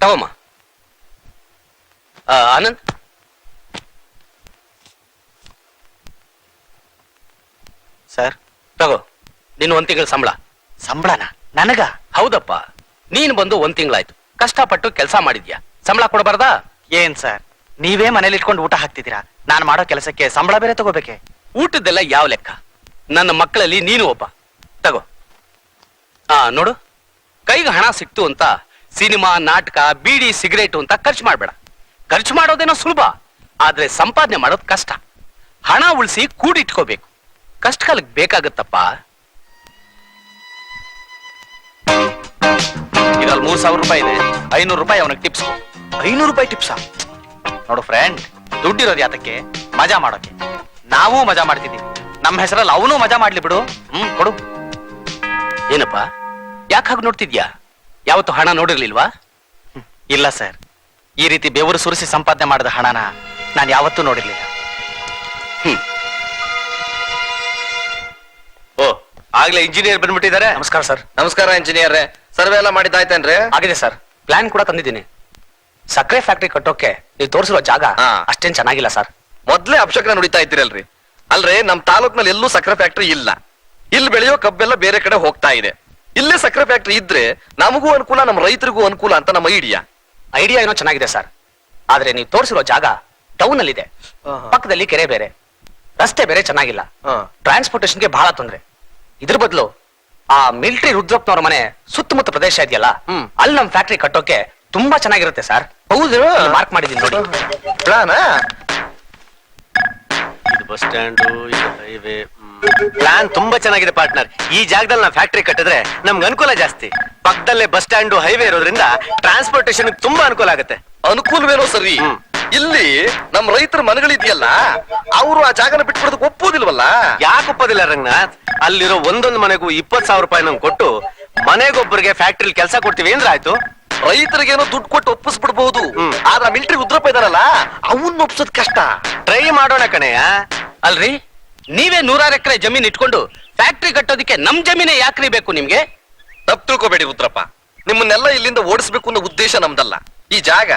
ತಗೋಮ್ಮ. Anand, sir ತಗೋ ನಿನ್ನ 1 ತಿಂಗಳ ಸಂಬಳ. ಸಂಬಳನ ನನಗ? ಹೌದಪ್ಪ, ನೀನ್ ಬಂದು 1 ತಿಂಗಳಾಯ್ತು, ಕಷ್ಟಪಟ್ಟು ಕೆಲಸ ಮಾಡಿದ್ಯಾ, ಸಂಬಳ ಕೊಡಬಾರ್ದಾ? ಏನ್ ಸರ್, ನೀವೇ ಮನೇಲಿ ಇಟ್ಕೊಂಡು ಊಟ ಹಾಕ್ತಿದ್ದೀರಾ, ನಾನ್ ಮಾಡೋ ಕೆಲಸಕ್ಕೆ ಸಂಬಳ ಬೇರೆ ತಗೋಬೇಕೆ? ಊಟದ್ದೆಲ್ಲ ಯಾವ ಲೆಕ್ಕ? ನನ್ನ ಮಕ್ಕಳಲ್ಲಿ ನೀನು ಒಬ್ಬ. ತಗೋ. ನೋಡು, ಕೈಗೆ ಹಣ ಸಿಕ್ತು ಅಂತ ಸಿನಿಮಾ, ನಾಟಕ, ಬೀಡಿ, ಸಿಗರೇಟು ಅಂತ ಖರ್ಚು ಮಾಡ್ಬೇಡ. ಖರ್ಚು ಮಾಡೋದೇನೋ ಸುಲಭ, ಆದ್ರೆ ಸಂಪಾದನೆ ಮಾಡೋದು ಕಷ್ಟ. ಹಣ ಉಳಿಸಿ ಕೂಡಿಟ್ಕೋಬೇಕು, ಕಷ್ಟ ಕಾಲಕ್ಕೆ ಬೇಕಾಗತ್ತಪ್ಪ. ಇದ್ರಲ್ಲಿ 3,000 ರೂಪಾಯಿ ಇದೆ, 500 ರೂಪಾಯಿ ಅವನಿಗೆ ಟಿಪ್ಸ್. 500 ರೂಪಾಯಿ ಟಿಪ್ಸಾ? ನೋಡು ಫ್ರೆಂಡ್, ದುಡ್ಡಿರೋದು ಯಾತಕ್ಕೆ? ಮಜಾ ಮಾಡೋಕೆ. ನಾವು ಮಜಾ ಮಾಡ್ತಿದ್ದೀವಿ, ನಮ್ಮ ಹೆಸರಲ್ಲಿ ಅವನು ಮಜಾ ಮಾಡ್ಲಿ ಬಿಡು. ಕೊಡು. ಏನಪ್ಪ, ಯಾಕೆ ಹಾಗೆ ನೋಡ್ತಿದ್ಯಾ? ಯಾವತ್ತು ಹಣ ನೋಡಿರ್ಲಿಲ್ವಾ? ಇಲ್ಲ ಸರ್, ಈ ರೀತಿ ಬೆವರು ಸುರಿಸಿ ಸಂಪಾದನೆ ಮಾಡಿದ ಹಣನ ನಾನು ಯಾವತ್ತೂ ನೋಡಿರ್ಲಿಲ್ಲ. ಓ, ಆಗ್ಲೇ ಇಂಜಿನಿಯರ್ ಬಂದ್ಬಿಟ್ಟಿದ್ದಾರೆ. ನಮಸ್ಕಾರ ಸರ್. ನಮಸ್ಕಾರ ಇಂಜಿನಿಯರ್. ಸರ್ವೆ ಎಲ್ಲ ಮಾಡಿದ್ದಾಯ್ತೇನ್ರಿ? ಆಗಿದೆ ಸರ್, ಪ್ಲಾನ್ ಕೂಡ ತಂದಿದ್ದೀನಿ. ಸಕ್ಕರೆ ಫ್ಯಾಕ್ಟ್ರಿ ಕಟ್ಟೋಕೆ ನೀವು ತೋರಿಸಿರೋ ಜಾಗ ಅಷ್ಟೇನ್ ಚೆನ್ನಾಗಿಲ್ಲ ಸರ್. ಮೊದ್ಲೇ ಅಪಶಕನ ನುಡಿತಾ ಇದ್ದೀರಲ್ರಿ. ಅಲ್ರಿ, ನಮ್ ತಾಲೂಕ್ನಲ್ಲಿ ಎಲ್ಲೂ ಸಕ್ಕರೆ ಫ್ಯಾಕ್ಟ್ರಿ ಇಲ್ಲ. ಇಲ್ಲಿ ಬೆಳೆಯೋ ಕಬ್ಬೆಲ್ಲ ಬೇರೆ ಕಡೆ ಹೋಗ್ತಾ ಇದೆ. ಇಲ್ಲೇ ಸಕ್ಕರೆ ಫ್ಯಾಕ್ಟ್ರಿ ಇದ್ರೆ ನಮಗೂ ಅನುಕೂಲ, ನಮ್ಮ ರೈತರಿಗೂ ಅನುಕೂಲ ಅಂತ ನಮ್ಮ ಐಡಿಯಾ ಏನೋ ಚೆನ್ನಾಗಿದೆ ಸರ್, ಆದ್ರೆ ನೀವು ತೋರಿಸಿರೋ ಜಾಗ ಟೌನ್ ಅಲ್ಲಿ ಇದೆ. ಪಕ್ಕದಲ್ಲಿ ಕೆರೆ ಬೇರೆ, ರಸ್ತೆ ಬೇರೆ ಚೆನ್ನಾಗಿಲ್ಲ. ಟ್ರಾನ್ಸ್ಪೋರ್ಟೇಶನ್ಗೆ ಬಹಳ ತೊಂದ್ರೆ. ಇದ್ರ ಬದಲು ಆ ಮಿಲಿಟರಿ ರುದ್ರಪ್ಪನವ್ರ ಮನೆ ಸುತ್ತಮುತ್ತ ಪ್ರದೇಶ ಇದೆಯಲ್ಲ, ಅಲ್ಲಿ ನಮ್ ಫ್ಯಾಕ್ಟ್ರಿ ಕಟ್ಟೋಕೆ ತುಂಬಾ ಚೆನ್ನಾಗಿರುತ್ತೆ ಸರ್. ಹೌದು, ಮಾರ್ಕ್ ಮಾಡಿದೀನಿ ನೋಡಿ. ಪ್ಲಾನ್ ಇದು ಬಸ್ ಸ್ಟ್ಯಾಂಡು, ಇದು ಹೈವೇ. ಪ್ಲಾನ್ ತುಂಬಾ ಚೆನ್ನಾಗಿದೆ ಪಾರ್ಟ್ನರ್. ಈ ಜಾಗದಲ್ಲಿ ನಾವು ಫ್ಯಾಕ್ಟ್ರಿ ಕಟ್ಟಿದ್ರೆ ನಮ್ಗೆ ಅನುಕೂಲ ಜಾಸ್ತಿ. ಪಕ್ಕದಲ್ಲೇ ಬಸ್ ಸ್ಟ್ಯಾಂಡು, ಹೈವೇ ಇರೋದ್ರಿಂದ ಟ್ರಾನ್ಸ್ಪೋರ್ಟೇಶನ್ ತುಂಬಾ ಅನುಕೂಲ ಆಗುತ್ತೆ. ಅನುಕೂಲವೇನೋ ಸರಿ, ಇಲ್ಲಿ ನಮ್ ರೈತರ ಮನೆಗಳಿದೆಯಲ್ಲ, ಅವರು ಆ ಜಾಗನ ಬಿಟ್ಬಿಡೋದಕ್ಕೆ ಒಪ್ಪೋದಿಲ್ವಲ್ಲ? ಯಾಕೆ ಒಪ್ಪೋದಿಲ್ಲ ರಂಗನಾಥ್? ಅಲ್ಲಿರೋ ಒಂದೊಂದು ಮನೆಗೂ 20,000 ರೂಪಾಯಿ ನಮ್ಗೆ ಕೊಟ್ಟು ಮನೆಗೊಬ್ಬರಿಗೆ ಫ್ಯಾಕ್ಟ್ರಿಲಿ ಕೆಲಸ ಕೊಡ್ತೀವಿ ಅಂದ್ರೆ ಆಯ್ತು. ರೈತರಿಗೇನೋ ದುಡ್ಡು ಕೊಟ್ಟು ಒಪ್ಪಿಸ್ಬಿಡ್ಬಹುದು, ಆದ್ರೆ ಮಿಲಿಟರಿ ಉದ್ರಪ್ಪ ಇದಾರಲ್ಲ, ಅವನ್ನ ಒಪ್ಸೋದ್ ಕಷ್ಟ. ಟ್ರೈ ಮಾಡೋಣ ಕಣಯ್ಯ. ಅಲ್ರಿ, ನೀವೇ 100 ಎಕರೆ ಜಮೀನ್ ಇಟ್ಕೊಂಡು ಫ್ಯಾಕ್ಟ್ರಿ ಕಟ್ಟೋದಿಕ್ಕೆ ನಮ್ ಜಮೀನೇ ಯಾಕ್ರಿ ಬೇಕು ನಿಮ್ಗೆ? ತಪ್ಪು ತಿಳ್ಕೊಬೇಡಿ ರುದ್ರಪ್ಪ, ನಿಮ್ಮನ್ನೆಲ್ಲ ಇಲ್ಲಿಂದ ಓಡಿಸ್ಬೇಕು ಅನ್ನೋ ಉದ್ದೇಶ ನಮ್ದಲ್ಲ. ಈ ಜಾಗ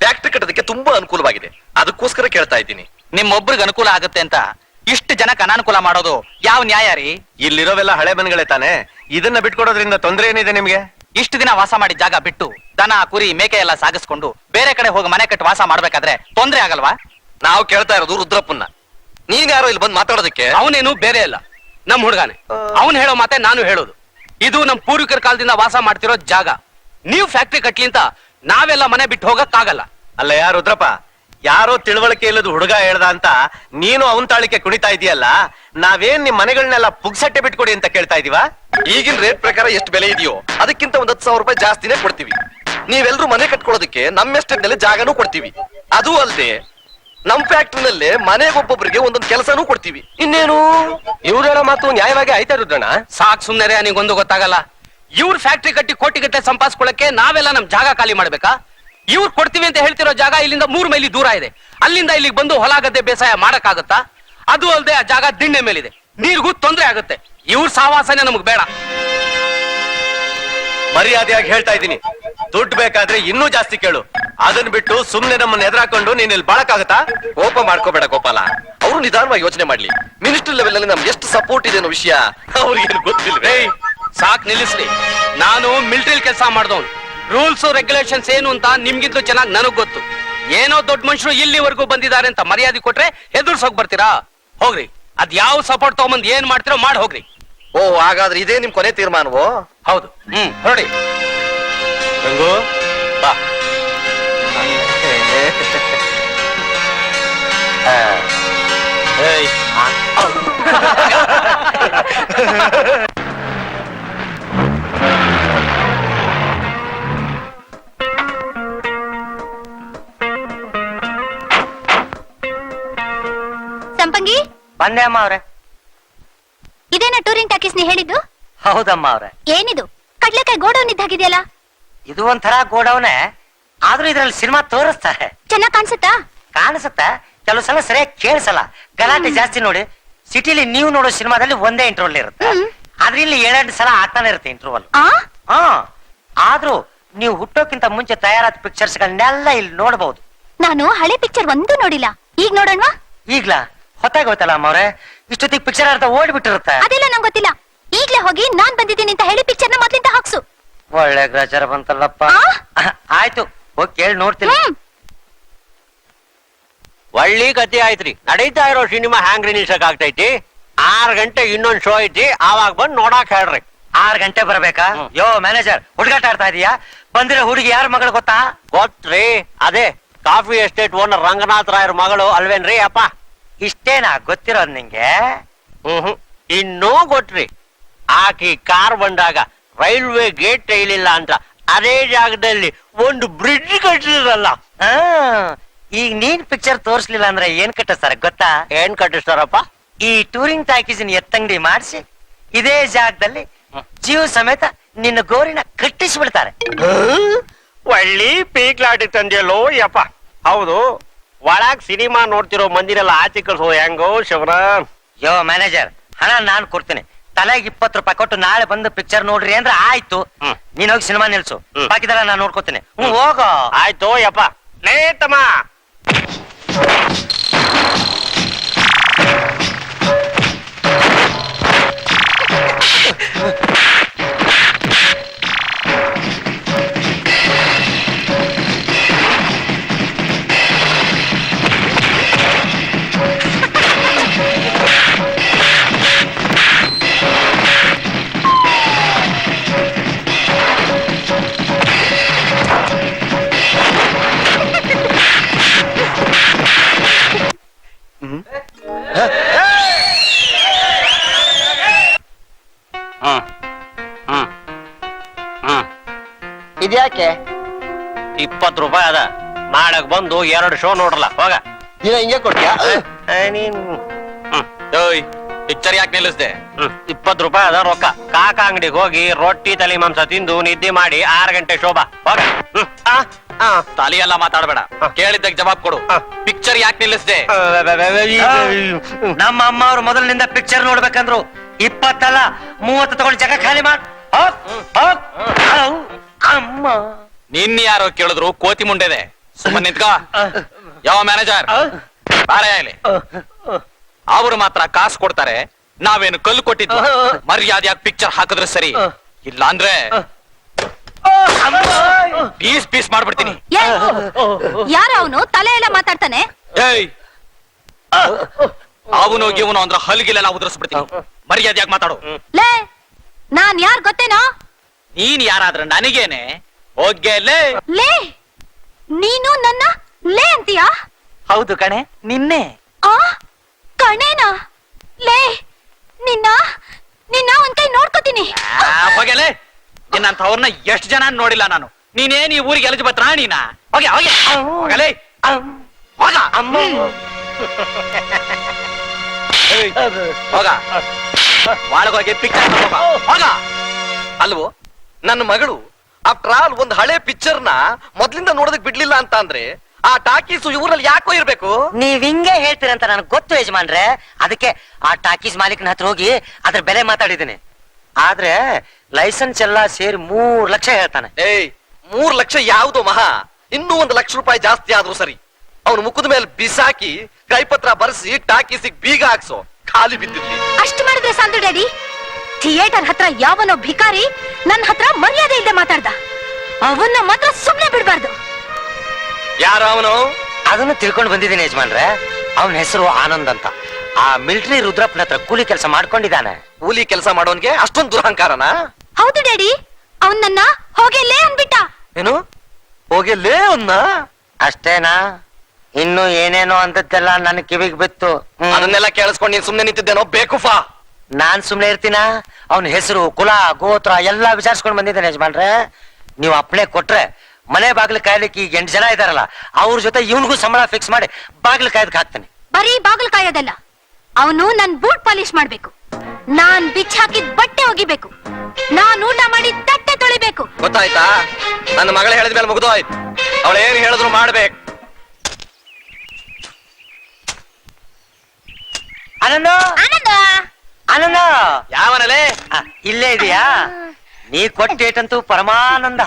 ಫ್ಯಾಕ್ಟ್ರಿ ಕಟ್ಟೋದಕ್ಕೆ ತುಂಬಾ ಅನುಕೂಲವಾಗಿದೆ, ಅದಕ್ಕೋಸ್ಕರ ಕೇಳ್ತಾ ಇದ್ದೀನಿ. ನಿಮ್ಮೊಬ್ರಿಗೆ ಅನುಕೂಲ ಆಗುತ್ತೆ ಅಂತ ಇಷ್ಟು ಜನಕ್ಕೆ ಅನಾನುಕೂಲ ಮಾಡೋದು ಯಾವ ನ್ಯಾಯ ರೀ? ಇಲ್ಲಿರೋವೆಲ್ಲ ಹಳೆ ಮನೆಗಳೇ ತಾನೆ, ಇದನ್ನ ಬಿಟ್ಕೊಡೋದ್ರಿಂದ ತೊಂದ್ರೆ ಏನಿದೆ ನಿಮ್ಗೆ? ಇಷ್ಟು ದಿನ ವಾಸ ಮಾಡಿ ಜಾಗ ಬಿಟ್ಟು ದನ, ಕುರಿ, ಮೇಕೆ ಎಲ್ಲ ಸಾಗಿಸ್ಕೊಂಡು ಬೇರೆ ಕಡೆ ಹೋಗಿ ಮನೆ ಕಟ್ಟಿ ವಾಸ ಮಾಡ್ಬೇಕಾದ್ರೆ ತೊಂದ್ರೆ ಆಗಲ್ವಾ? ನಾವು ಕೇಳ್ತಾ ಇರೋದು ರುದ್ರಪ್ಪನ್ನ. ನೀನ್ ಯಾರೋ ಇಲ್ಲಿ ಬಂದು ಮಾತಾಡೋದಕ್ಕೆ? ಅವನೇನು ಬೇರೆ ಅಲ್ಲ, ನಮ್ ಹುಡುಗಾನೆ. ಅವನು ಹೇಳೋ ಮಾತೆ ನಾನು ಹೇಳೋದು. ಇದು ನಮ್ ಪೂರ್ವಿಕರ ಕಾಲದಿಂದ ವಾಸ ಮಾಡ್ತಿರೋ ಜಾಗ. ನೀವು ಫ್ಯಾಕ್ಟ್ರಿ ಕಟ್ಲಿ ಅಂತ ನಾವೆಲ್ಲ ಮನೆ ಬಿಟ್ಟು ಹೋಗಕ್ಕಾಗಲ್ಲ. ಅಲ್ಲ ಯಾರು ರುದ್ರಪ್ಪ, ಯಾರೋ ತಿಳುವಳಿಕೆ ಇಲ್ಲದ ಹುಡುಗ ಹೇಳ್ದ ಅಂತ ನೀನು ಅವನ್ ತಾಳಿಕೆ ಕುಣಿತಾ ಇದೀಯಲ್ಲ. ನಾವೇನ್ ನಿಮ್ ಮನೆಗಳನ್ನೆಲ್ಲ ಪುಗ್ಸಟ್ಟೆ ಬಿಟ್ಕೊಡಿ ಅಂತ ಕೇಳ್ತಾ ಇದೀವಾ? ಈಗಿನ ರೇಟ್ ಪ್ರಕಾರ ಎಷ್ಟು ಬೆಲೆ ಇದೆಯೋ ಅದಕ್ಕಿಂತ 10,000 ರೂಪಾಯಿ ಜಾಸ್ತಿನೇ ಕೊಡ್ತೀವಿ. ನೀವೆಲ್ಲರೂ ಮನೆ ಕಟ್ಕೊಳ್ಳೋದಕ್ಕೆ ನಮ್ಮ ಎಸ್ಟೇಟ್ನಲ್ಲಿ ಜಾಗನೂ ಕೊಡ್ತೀವಿ. ಅದು ಅಲ್ಲದೆ ನಮ್ ಫ್ಯಾಕ್ಟ್ರಿನಲ್ಲೇ ಮನೆಗೊಬ್ಬೊಬ್ಬರಿಗೆ ಒಂದೊಂದು ಕೆಲಸನೂ ಕೊಡ್ತೀವಿ. ಇನ್ನೇನು? ಇವ್ರು ಹೇಳೋ ಮಾತು ನ್ಯಾಯವಾಗಿ ಆಯ್ತಾ ರುದ್ರಣ್ಣ? ಸಾಕ್ ಸುಮ್ನೆ, ನಿಗೊಂದು ಗೊತ್ತಾಗಲ್ಲ. ಇವ್ರ ಫ್ಯಾಕ್ಟ್ರಿ ಕಟ್ಟಿ ಕೋಟಿಗಟ್ಟಲೆ ಸಂಪಾದಿಸ್ಕೊಳ್ಳಕ್ಕೆ ನಾವೆಲ್ಲ ನಮ್ ಜಾಗ ಖಾಲಿ ಮಾಡ್ಬೇಕಾ? ಇವ್ರು ಕೊಡ್ತೀವಿ ಅಂತ ಹೇಳ್ತಿರೋ ಜಾಗ ಇಲ್ಲಿಂದ 3 ಮೈಲಿ ದೂರ ಇದೆ. ಅಲ್ಲಿಂದ ಇಲ್ಲಿಗೆ ಬಂದು ಹೊಲ ಗದ್ದೆ ಬೇಸಾಯ ಮಾಡಕ್ಕಾಗತ್ತಾ? ಅದು ಅಲ್ಲದೆ ಆ ಜಾಗ ದಿಣ್ಣೆ ಮೇಲಿದೆ, ನೀರಿಗೂ ತೊಂದರೆ ಆಗುತ್ತೆ. ಇವ್ರ ಸಾವಾಸನೆ ನಮಗ್ ಬೇಡ. ಮರ್ಯಾದೆಯಾಗಿ ಹೇಳ್ತಾ ಇದ್ದೀನಿ, ದುಡ್ಡು ಬೇಕಾದ್ರೆ ಇನ್ನೂ ಜಾಸ್ತಿ ಕೇಳು. ಅದನ್ನ ಬಿಟ್ಟು ಸುಮ್ನೆ ನಮ್ಮನ್ನ ಎದುರಾಕೊಂಡು ನೀನ್ ಇಲ್ಲಿ ಬಾಳಕ್ಕಾಗತ್ತಾ? ಕೋಪ ಮಾಡ್ಕೋಬೇಡ ಗೋಪಾಲ, ಅವರು ನಿಧಾನವಾಗಿ ಯೋಚನೆ ಮಾಡ್ಲಿ. ಮಿನಿಸ್ಟ್ರಿ ಲೆವೆಲ್ ಅಲ್ಲಿ ನಮ್ಗೆ ಎಷ್ಟು ಸಪೋರ್ಟ್ ಇದೆ ಅನ್ನೋ ವಿಷಯ ಅವ್ರಿಗೇನು ಗೊತ್ತಿಲ್ವೇ? ಸಾಕ್ ನಿಲ್ಲಿಸ್ರಿ. ನಾನು ಮಿಲಿಟರಿ ಕೆಲಸ ಮಾಡ್ದವನು. ರೂಲ್ಸ್ ರೆಗ್ಯುಲೇಷನ್ಸ್ ಏನು ಅಂತ ನಿಮ್ಗಿಂತಲೂ ಚೆನ್ನಾಗಿ ನನಗ್ ಗೊತ್ತು. ಏನೋ ದೊಡ್ಡ ಮನುಷ್ಯರು ಇಲ್ಲಿವರೆಗೂ ಬಂದಿದ್ದಾರೆ ಅಂತ ಮರ್ಯಾದೆ ಕೊಟ್ರೆ ಎದುರ್ಸೋಕ್ ಬರ್ತೀರಾ? ಹೋಗ್ರಿ, ಅದ್ ಯಾವ ಸಪೋರ್ಟ್ ತಗೊಂಬಂದ್ ಏನ್ ಮಾಡ್ತಿರೋ ಮಾಡಿ ಹೋಗ್ರಿ. ಓ, ಹಾಗಾದ್ರೆ ಇದೇ ನಿಮ್ ಕೊನೆ ತೀರ್ಮಾನವೋ? ಹೌದು. ಹೊರಡಿ. ರಂಗು ಬಾ. ಸಂಪಂಗಿ ಬಂದೆ ಅಮ್ಮ ಅವ್ರೆ. ಇದೇನಾ ಟೂರಿಂಗ್ ಟಾಕೀಸ್ ನೀ ಹೇಳಿದ್ದು? ಹೌದಮ್ಮ ಅವ್ರೆ. ಏನಿದು ಕಡ್ಲೆಕಾಯಿ ಗೋಡೌನ್ ಇದ್ದಾಗಿದೆಯಲ್ಲ? ಇದು ಒಂಥರ ಗೋಡೌನೆ, ಆದ್ರೂ ಇದ್ರಲ್ಲಿ ಸಿನಿಮಾ ತೋರಿಸ್ತಾರೆ. ಚೆನ್ನಾಗ್ ಕಾಣಿಸುತ್ತಾ? ಕಾಣಿಸುತ್ತೆ, ಕೆಲವು ಸಲ ಸರಿಯಾಗಿ ಕೇಳಿಸಲ್ಲ, ಗಲಾಟೆ ಜಾಸ್ತಿ. ನೋಡಿ, ಸಿಟಿಲಿ ನೀವು ನೋಡೋ ಸಿನಿಮಾದಲ್ಲಿ ಒಂದೇ ಇಂಟರ್ವಲ್ ಇರುತ್ತೆ, ಆದ್ರೆ ಇಲ್ಲಿ 7-8 ಸಲ ಆಗ್ತಾನೆ ಇರುತ್ತೆ ಇಂಟರ್ವಲ್. ಆದ್ರೂ ನೀವು ಹುಟ್ಟೋಕ್ಕಿಂತ ಮುಂಚೆ ತಯಾರಾದ ಪಿಕ್ಚರ್ಸ್ಗಳನ್ನೆಲ್ಲ ಇಲ್ಲಿ ನೋಡಬಹುದು. ನಾನು ಹಳೆ ಪಿಕ್ಚರ್ ಒಂದೂ ನೋಡಿಲ್ಲ. ಈಗ ನೋಡೋಣವಾ? ಈಗ್ಲಾ ಹೊತ್ತಾಗೋಯ್ತಲ್ಲ ಅಮ್ಮವ್ರೆ, ಇಷ್ಟೊತ್ತಿಗೆ ಪಿಕ್ಚರ್ ಅರ್ಧ ಓಡ್ಬಿಟ್ಟಿರುತ್ತೆ. ಅದೆಲ್ಲ ನಂಗೆ ಗೊತ್ತಿಲ್ಲ. ಈಗ್ಲೇ ಹೋಗಿ ನಾನ್ ಬಂದಿದ್ದೀನಿ ಅಂತ ಹೇಳಿ ಪಿಕ್ಚರ್ನ ಮೊದ್ಲಿಂದ ಹಾಕ್ಸು. ಒಳ್ಳೆ ಗ್ರಾಚಾರ ಬಂತಲ್ಲಪ್ಪ. ಆಯ್ತು, ಹೋಗಿ ಕೇಳಿ ನೋಡ್ತೀನಿ. ಒಳ್ಳೆ ಕತೆ ಆಯ್ತ್ರಿ. ನಡೀತಾ ಇರೋ ಸಿನಿಮಾ ಹ್ಯಾಂಗ್ ರಿಲೀಸಕ್ ಆಗ್ತೈತಿ? 6 ಗಂಟೆ ಇನ್ನೊಂದ್ ಶೋ ಐತಿ, ಆವಾಗ ಬಂದ್ ನೋಡಾಕ್ ಹೇಳ್ರಿ. 6 ಗಂಟೆ ಬರ್ಬೇಕಾ? ಯೋ ಮ್ಯಾನೇಜರ್, ಹುಡುಗಾಟ ಆಡ್ತಾ ಇದೀಯಾ? ಬಂದಿರೋ ಹುಡುಗಿ ಯಾರ ಮಗಳು ಗೊತ್ತಾ? ಗೊತ್ತ್ರಿ, ಅದೇ ಕಾಫಿ ಎಸ್ಟೇಟ್ ಓನರ್ ರಂಗನಾಥ್ ರಾಯರ್ ಮಗಳು ಅಲ್ವೇನ್ರಿ ಅಪ್ಪ? ಇಷ್ಟೇನಾ ಗೊತ್ತಿರೋದ್ ನಿಂಗೆ? ಇನ್ನೂ ಗೊತ್ತ್ರಿ, ಆಕಿ ಕಾರ್ ಬಂದಾಗ ರೈಲ್ವೆ ಗೇಟ್ ತೆಗಿಲಿಲ್ಲ ಅಂತ ಅದೇ ಜಾಗದಲ್ಲಿ ಒಂದು ಬ್ರಿಡ್ಜ್ ಕಟ್ಟಿದ್ರಲ್ಲ. ಆ, ಈಗ ನೀನ್ ಪಿಕ್ಚರ್ ತೋರ್ಸ್ಲಿಲ್ಲ ಅಂದ್ರೆ ಏನ್ ಕಟ್ಟಿಸ್ತಾರೆ ಗೊತ್ತಾ? ಏನ್ ಕಟ್ಟಿಸ್ತಾರಪ್ಪ? ಈ ಟೂರಿಂಗ್ ಟಾಕೀಸಿನ ಎತ್ತಂಗಡಿ ಮಾಡಿಸಿ ಇದೇ ಜಾಗದಲ್ಲಿ ಜೀವ ಸಮೇತ ನಿನ್ನ ಗೋರಿನ ಕಟ್ಟಿಸ್ಬಿಡ್ತಾರೆ. ಒಳ್ಳಿ ಪೀಕ್ಲಾಟಿ ತಂದೆಯಲ್ಲೋ ಯಪ್ಪ. ಹೌದು, ಒಳಗ್ ಸಿನಿಮಾ ನೋಡ್ತಿರೋ ಮಂದಿನೆಲ್ಲ ಆಚೆ ಕಳ್ಸೋ ಹೆಂಗೋ ಶಿವನ? ಯೋ ಮ್ಯಾನೇಜರ್, ಹಣ ನಾನ್ ಕೊಡ್ತೀನಿ. ತಲೆಗೆ 20 ರೂಪಾಯಿ ಕೊಟ್ಟು ನಾಳೆ ಬಂದು ಪಿಕ್ಚರ್ ನೋಡ್ರಿ ಅಂದ್ರೆ ಆಯ್ತು. ನೀನ್ ಹೋಗಿ ಸಿನಿಮಾ ನಿಲ್ಸು, ಬಾಕಿದೆಲ್ಲ ನಾನ್ ನೋಡ್ಕೋತೀನಿ. ಹೋಗೋ. ಆಯ್ತು ಯಪ್ಪ. ಲೇತಮ್ಮ, ಇದ್ಯಾಕೆ? 20 ರೂಪಾಯಿ ಅದ. ನಾಳೆಗ್ ಬಂದು 2 ಶೋ ನೋಡ್ರಲ್ಲ, ಹೋಗ. ನೀನ ಹಿಂಗೆ ಕೊಟ್ಯಾ? ಪಿಕ್ಚರ್ ಯಾಕೆ ನಿಲ್ಲಿಸ್ದೆ? 20 ರೂಪಾಯಿ ಅದ ರೊಕ್ಕ. ಕಾಕ ಅಂಗಡಿಗೆ ಹೋಗಿ ರೊಟ್ಟಿ ತಲೆ ಮಾಂಸ ತಿಂದು ನಿದ್ದೆ ಮಾಡಿ 6 ಗಂಟೆ ಶೋಭಾ, ಹೋಗ. ತಾಲಿ ಎಲ್ಲ ಮಾತಾಡ್ಬೇಡ, ಕೇಳಿದ್ದಕ್ಕೆ ಜವಾಬ್ ಕೊಡು. ಪಿಕ್ಚರ್ ಯಾಕೆ ನಿಲ್ಲಿಸ್ದೆ? ನಮ್ಮ ಅಮ್ಮ ಅವ್ರು ಮೊದಲಿನಿಂದ ಪಿಕ್ಚರ್ ನೋಡ್ಬೇಕಂದ್ರು 20 ಅಲ್ಲ 30 ತಗೊಂಡು ಜಾಗ ಖಾಲಿ ಮಾಡ್. ಅಮ್ಮ, ನಿನ್ ಯಾರೋ ಕೇಳಿದ್ರು ಕೋತಿ ಮುಂಡೆದೆ. ಸುಮ್ಮನೆ ನಿಂತ್ಕ. ಯಾವ ಮ್ಯಾನೇಜರ್ ಬಾರೆ ಇಲ್ಲಿ. ಅವರು ಮಾತ್ರ ಕಾಸು ಕೊಡ್ತಾರೆ, ನಾವೇನು ಕಲ್ಲು ಕೊಟ್ಟಿದ್ವಿ. ಮರ್ಯಾದೆಯಾಗಿ ಪಿಕ್ಚರ್ ಹಾಕಿದ್ರೆ ಸರಿ, ಇಲ್ಲ ಅಂದ್ರೆ ಪೀಸ್ ಪೀಸ್ ಮಾಡ್ಬಿಡ್ತೀನಿ. ಯಾರ ಅವನು ತಲೆ ಎಲ್ಲ ಮಾತಾಡ್ತಾನೆ? ಏಯ್, ಅವನು ಇವನು ಅಂದ್ರೆ ಹಲ್ಗಿಲೆಲ್ಲ ಉದುರಿಸ್ಬಿಡ್ತೀನಿ. ಮರ್ಯಾದೆಯಾಗಿ ಮಾತಾಡು. ಲೇ, ನಾನ್ ಯಾರ್ ಗೊತ್ತೇನೋ? ನೀನ್ ಯಾರಾದ್ರೆ ನನಗೇನೆ. ಹೋಗ್ಗೆ ಲೇ. ಲೇ, ನೀನು ನನ್ನ ಲೇ ಅಂತೀಯಾ? ಹೌದು ಕಣೆ, ನಿನ್ನೆ. ಆ ಕಣೇನಾ? ಲೇ, ನಿನ್ನ ನಿನ್ನ ಒಂದ್ ಕೈ ನೋಡ್ಕೋತೀನಿ. ಹೋಗ್ಯಲೇ, ನಿನ್ನಂಥವ್ರನ್ನ ಎಷ್ಟು ಜನ ನೋಡಿಲ್ಲ ನಾನು. ನೀನೇನ್ ಈ ಊರಿಗೆ ಎಲಜ್ ಬತ್ರ ನೀನ? ಹೋಗ್ಯ ಹೋಗ್ಯ ಹೋಗಲೇ, ಹೋಗ. ಏಯ್, ಹೋಗ ಒಳಗೋಗಿ ಪಿಕ್ಚರ್ ಹೋಗ. ಅಲ್ವೋ, ನನ್ನ ಮಗಳು ಆಫ್ಟರ್ ಆಲ್ ಒಂದು ಹಳೆ ಪಿಕ್ಚರ್ ನ ಮೊದ್ಲಿಂದ ನೋಡೋದಕ್ ಬಿಡ್ಲಿಲ್ಲ ಅಂತ ಅಂದ್ರೆ ಆ ಟಾಕೀಸು ಇವರಲ್ಲಿ ಯಾಕೋ ಇರ್ಬೇಕು? ನೀವ್ ಹಿಂಗೆ ಹೇಳ್ತೀರಂತ ನನಗೆ ಗೊತ್ತು ಯಜಮಾನ್ರೆ. ಅದಕ್ಕೆ ಆ ಟಾಕೀಸ್ ಮಾಲೀಕನ ಹತ್ರ ಹೋಗಿ ಅದ್ರ ಬೆಲೆ ಮಾತಾಡಿದ್ದೀನಿ. ಆದ್ರೆ ಲೈಸೆನ್ಸ್ ಎಲ್ಲ ಸೇರಿ 3 ಲಕ್ಷ ಹೇಳ್ತಾನೆ. ಏಯ್, 3 ಲಕ್ಷ ಯಾವ್ದು ಮಹಾ? ಇನ್ನೂ 1 ಲಕ್ಷ ರೂಪಾಯಿ ಜಾಸ್ತಿ ಆದ್ರೂ ಸರಿ. ಅವನು ಮುಖದ ಮೇಲೆ ಬಿಸಾಕಿ ಕೈಪತ್ರ ಬರ್ಸಿ ಟಾಕೀಸಿಗೆ ಬೀಗ ಹಾಕ್ಸೋ, ಖಾಲಿ ಬಿದ್ದಿರ್ಲಿ. ಅಷ್ಟು ಮಾಡಿದ್ರೆ ಸಾಲದು ಡ್ಯಾಡಿ. ಥಿಯೇಟರ್ ಹತ್ರ ಯಾವನೋ ಭಿಕಾರಿ ನನ್ನ ಹತ್ರ ಮರ್ಯಾದೆ ಇಲ್ಲದೆ ಮಾತಾಡ್ದ. ಅವನ್ನ ಮಾತ್ರ ಸುಮ್ನೆ ಬಿಡ್ಬಾರ್ದು. ಯಾರು ಅವನು? ಅದನ್ನು ತಿಳ್ಕೊಂಡು ಬಂದಿದ್ದೀನಿ ಯಜಮಾನ್ರೆ. ಅವನ ಹೆಸರು ಆನಂದ್ ಅಂತ. ಆ ಮಿಲಿಟರಿ ರುದ್ರಪ್ಪನ ಹತ್ರ ಕೂಲಿ ಕೆಲಸ ಮಾಡ್ಕೊಂಡಿದ್ದಾನೆ. ಕೂಲಿ ಕೆಲಸ ಮಾಡೋನ್ಗೆ ಅಷ್ಟೊಂದು ದುರಹಂಕಾರನ? ಹೌದು ಡ್ಯಾಡಿ, ಅವನ್ ನನ್ನ ಹೋಗಿಲ್ಲೇ ಅನ್ಬಿಟ್ಟ. ಏನು ಹೋಗಿಲ್ಲೇ ಅವನ್ನ? ಅಷ್ಟೇನಾ? ಇನ್ನು ಏನೇನೋ ಅಂತದ್ದೆಲ್ಲ ನನ್ನ ಕಿವಿಗೆ ಬಿತ್ತು. ಅದನ್ನೆಲ್ಲ ಕೇಳಿಸ್ಕೊಂಡು ನೀನ್ ಸುಮ್ನೆ ನಿಂತಿದ್ದೇನೋ ಬೇಕುಫಾ? ನಾನ್ ಸುಮ್ನೆ ಇರ್ತೀನ? ಅವನ ಹೆಸರು ಕುಲ ಗೋತ್ರ ಎಲ್ಲ ವಿಚಾರಿಸ್ಕೊಂಡು ಬಂದಿದ್ದೇನೆ ಯಜಮಾನ್ರೆ. ನೀವು ಅಪ್ಲೈ ಕೊಟ್ರೆ ಮನೆ ಬಾಗಿಲು ಕಾಯ್ಲಿಕ್ಕೆ ಈಗ 8 ಜನ ಇದಾರಲ್ಲ, ಅವ್ರ ಜೊತೆ ಇವನಿಗೂ ಸಂಬಳ ಫಿಕ್ಸ್ ಮಾಡಿ ಬಾಗಿಲು ಕಾಯ್ದಕ್ಕೆ ಹಾಕ್ತಾನೆ. ಬರೀ ಬಾಗಿಲು ಕಾಯೋದಲ್ಲ, ಅವನು ನನ್ ಬೂಟ್ ಪಾಲಿಶ್ ಮಾಡ್ಬೇಕು, ನಾನ್ ಬಿಚ್ಚ ಹಾಕಿದ್ ಬಟ್ಟೆ ಒಗಿಬೇಕು, ನಾನ್ ಊಟ ಮಾಡಿ ತಟ್ಟೆ ತೊಳಿಬೇಕು. ಗೊತ್ತಾಯ್ತಾ? ನನ್ನ ಮಗಳು ಹೇಳಿದ್ಮೇಲೆ ಮುಗಿದು ಆಯ್ತು. ಅವಳು ಏನ್ ಹೇಳಿದ್ರು ಮಾಡ್ಬೇಕು. ಆನಂದ, ಆನಂದ, ಆನಂದ, ಯಾವನಲೇ? ಇಲ್ಲೇ ಇದೆಯಾ? ನೀ ಕೊಟ್ಟ ಏಟಂತೂ ಪರಮಾನಂದ.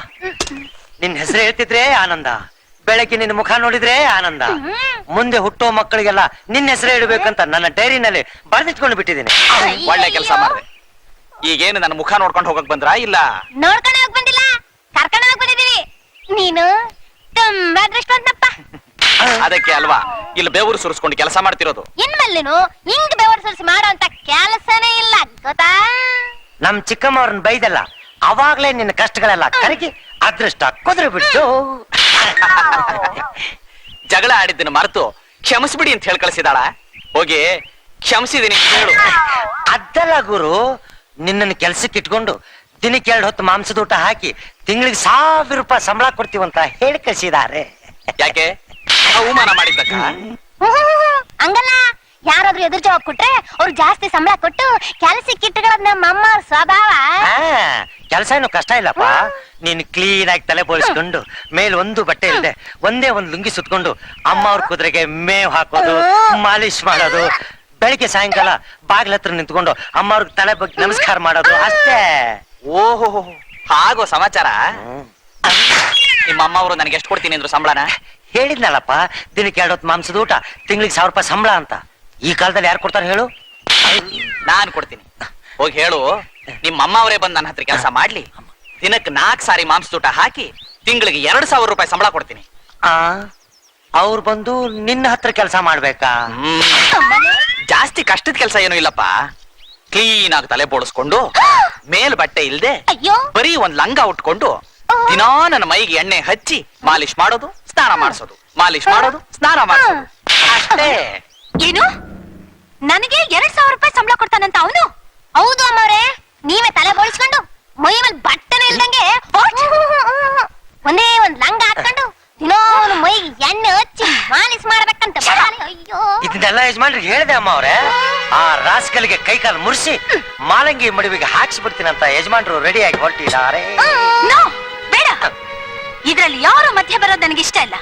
ನಿನ್ ಹೆಸರು ಹೇಳ್ತಿದ್ರೆ ಆನಂದ, ಬೆಳಗ್ಗೆ ನಿನ್ನ ಮುಖ ನೋಡಿದ್ರೆ ಆನಂದ. ಮುಂದೆ ಹುಟ್ಟೋ ಮಕ್ಕಳಿಗೆಲ್ಲ ನಿನ್ನ ಹೆಸರೇ ಇಡಬೇಕಂತ ನನ್ನ ಡೈರಿನಲ್ಲಿ ಬರೆದಿಟ್ಕೊಂಡು ಬಿಟ್ಟಿದ್ದೀನಿ. ಒಳ್ಳೆ ಕೆಲಸ ಮಾಡಿದೆ. ಈಗೇನು ನನ್ನ ಮುಖ ನೋಡ್ಕೊಂಡು ಹೋಗಕ್ ಬಂದ್ರಾ ಇಲ್ಲ? ನೋಡ್ಕೊಂಡು ಹೋಗ್ ಬಂದಿಲ್ಲ, ಕರ್ಕೊಂಡು ಹೋಗ್ ಬಂದಿದೀವಿ. ನೀನು ತುಂಬಾ ಅದೃಷ್ಟವಂತಪ್ಪ. ಅದಕ್ಕೆ ಅಲ್ವಾ ಇಲ್ಲಿ ಬೆವರು ಸುರಿಸ್ಕೊಂಡು ಕೆಲಸ ಮಾಡ್ತಿರೋದು. ಇನ್ಮೇಲೇನು ಹಿಂಗ್ ಬೆವರು ಸುರಿಸಿ ಮಾಡೋ ಅಂತ ಕೆಲಸನೇ ಇಲ್ಲ ಗೊತ್ತಾ? ನಮ್ ಚಿಕ್ಕಮ್ಮವ್ರನ್ನ ಬೈದಲ್ಲ, ಅವಾಗ್ಲೇ ನಿನ್ನ ಕಷ್ಟಗಳೆಲ್ಲ ಕರಗಿ ಅದೃಷ್ಟ ಕುದುರೆ ಬಿಟ್ಟು. ಜಗಳ ಆಡಿದ್ದನ್ನು ಮರೆತು ಕ್ಷಮಿಸ್ಬಿಡಿ ಅಂತ ಹೇಳಿ ಕಳಿಸಿದಾಳ. ಹೋಗಿ ಕ್ಷಮಿಸಿದೀನಿ ಅಂತ ಹೇಳು. ಅದಲ್ಲ ಗುರು, ನಿನ್ನನ್ನು ಕೆಲ್ಸಕ್ಕೆ ಇಟ್ಕೊಂಡು ದಿನಕ್ಕೆ 2 ಹೊತ್ತು ಮಾಂಸದ ಊಟ ಹಾಕಿ ತಿಂಗಳಿಗೆ 1000 ರೂಪಾಯಿ ಸಂಬಳ ಕೊಡ್ತೀವಂತ ಹೇಳಿ ಕಳಿಸಿದ್ದಾರೆ. ಯಾಕೆ ಅವಮಾನ ಮಾಡಿದ್ದಕ್ಕ? ಹಂಗಲ್ಲ, ಯಾರಾದ್ರೂ ಎದುರು ಜವಾಬ್ ಕೊಟ್ರೆ ಅವ್ರು ಜಾಸ್ತಿ ಸಂಬಳ ಕೊಟ್ಟು ಕೆಲಸಕ್ಕೆ ಇಟ್ಟುಕೊಳ್ಳೋದ್ ನಮ್ಮ ಅಮ್ಮ ಸ್ವಭಾವ. ಕೆಲಸ ಏನು ಕಷ್ಟ ಇಲ್ಲಪ್ಪ. ನೀನು ಕ್ಲೀನ್ ಆಗಿ ತಲೆ ಬೋಳಿಸ್ಕೊಂಡು ಮೇಲೆ ಒಂದು ಬಟ್ಟೆ ಇಲ್ಲದೆ ಒಂದೇ ಒಂದು ಲುಂಗಿ ಸುತ್ಕೊಂಡು ಅಮ್ಮ ಅವ್ರ ಕುದುರೆಗೆ ಮೇವ್ ಹಾಕೋದು, ಮಾಲಿಶ್ ಮಾಡೋದು, ಬೆಳಿಗ್ಗೆ ಸಾಯಂಕಾಲ ಬಾಗ್ಲ ಹತ್ರ ನಿಂತ್ಕೊಂಡು ಅಮ್ಮ ಅವ್ರಿಗೆ ತಲೆ ಬಗ್ಗೆ ನಮಸ್ಕಾರ ಮಾಡೋದು ಅಷ್ಟೇ. ಓಹೋ, ಹಾಗೋ ಸಮಾಚಾರ. ನಿಮ್ಮ ಅಮ್ಮ ಅವರು ನನಗೆ ಎಷ್ಟು ಕೊಡ್ತೀನಿ ಅಂದ್ರು ಸಂಬಳನ? ಹೇಳಿದ್ನಲ್ಲಪ್ಪ, ದಿನಕ್ಕೆ 2 ಹೊತ್ತು ಮಾಂಸದ ಊಟ ತಿಂಗಳಿಗೆ 1000 ರೂಪಾಯಿ ಸಂಬಳ ಅಂತ. ಈ ಕಾಲದಲ್ಲಿ ಯಾರು ಕೊಡ್ತಾರೆ ಹೇಳು? ನಾನ್ ಕೊಡ್ತೀನಿ. ಹೋಗಿ ಹೇಳು ನಿಮ್ಮ ಅಮ್ಮ ಅವರೇ ಬಂದು ನನ್ನ ಹತ್ರ ಕೆಲಸ ಮಾಡ್ಲಿ, ದಿನಕ್ಕೆ 4 ಸಾರಿ ಮಾಂಸದ ಊಟ ಹಾಕಿ ತಿಂಗಳಿಗೆ 2000 ರೂಪಾಯಿ ಸಂಬಳ ಕೊಡ್ತೀನಿ. ಅವ್ರು ಬಂದು ನಿನ್ನ ಹತ್ರ ಕೆಲಸ ಮಾಡ್ಬೇಕಾ? ಜಾಸ್ತಿ ಕಷ್ಟದ ಕೆಲಸ ಏನೂ ಇಲ್ಲಪ್ಪ. ಕ್ಲೀನ್ ಆಗಿ ತಲೆ ಬೋಳಿಸ್ಕೊಂಡು ಮೇಲ್ ಬಟ್ಟೆ ಇಲ್ದೆ ಅಯ್ಯೋ, ಬರೀ ಒಂದ್ ಲಂಗ ಉಟ್ಕೊಂಡು ದಿನಾ ನನ್ನ ಮೈಗೆ ಎಣ್ಣೆ ಹಚ್ಚಿ ಮಾಲಿಶ್ ಮಾಡೋದು, ಸ್ನಾನ ಮಾಡಿಸೋದು, ಮಾಲಿಶ್ ಮಾಡೋದು, ಸ್ನಾನ ಮಾಡಿಸೋದು ಅಷ್ಟೇ. ಏನು ನನಗೆ 2000 ರೂಪಾಯಿ ಸಂಬಳ ಕೊಡ್ತಾನಂತ ಅವನು? ಹೌದು ಅಮ್ಮವ್ರೆ, ನೀವೇ ತಲೆ ಬೋಳಿಸ್ಕೊಂಡು ಮೈ ಮೇಲೆ ಬಟ್ಟೆನೇ ಇಲ್ದಂಗೆ ಒಂದೇ ಒಂದ್ ಲಂಗ ಹಾಕೊಂಡು ದಿನೋ ಮೈಗೆ ಎಣ್ಣೆ ಹಚ್ಚಿ ಮಾಲಿಶ್ ಮಾಡ್ಬೇಕಂತ. ಅಯ್ಯೋ, ಇದನ್ನೆಲ್ಲ ಯಜಮಾನ್ರಿಗೆ ಹೇಳಿದೆ ಅಮ್ಮ ಅವ್ರೆ. ಆ ರಾಸ್ಕಲ್ಗೆ ಕೈ ಕಾಲು ಮುರಿಸಿ ಮಾಲಂಗಿ ಮಡುವಿಗೆ ಹಾಕ್ಸ್ಬಿಡ್ತೀನಂತ ಯಜಮಾನ್ರು ರೆಡಿಯಾಗಿ ಹೊರಟಿದ್ದಾರೆ. ನೋ, ಬೇಡ. ಇದ್ರಲ್ಲಿ ಯಾರು ಮಧ್ಯ ಬರೋದು ನನಗೆ ಇಷ್ಟ ಇಲ್ಲ.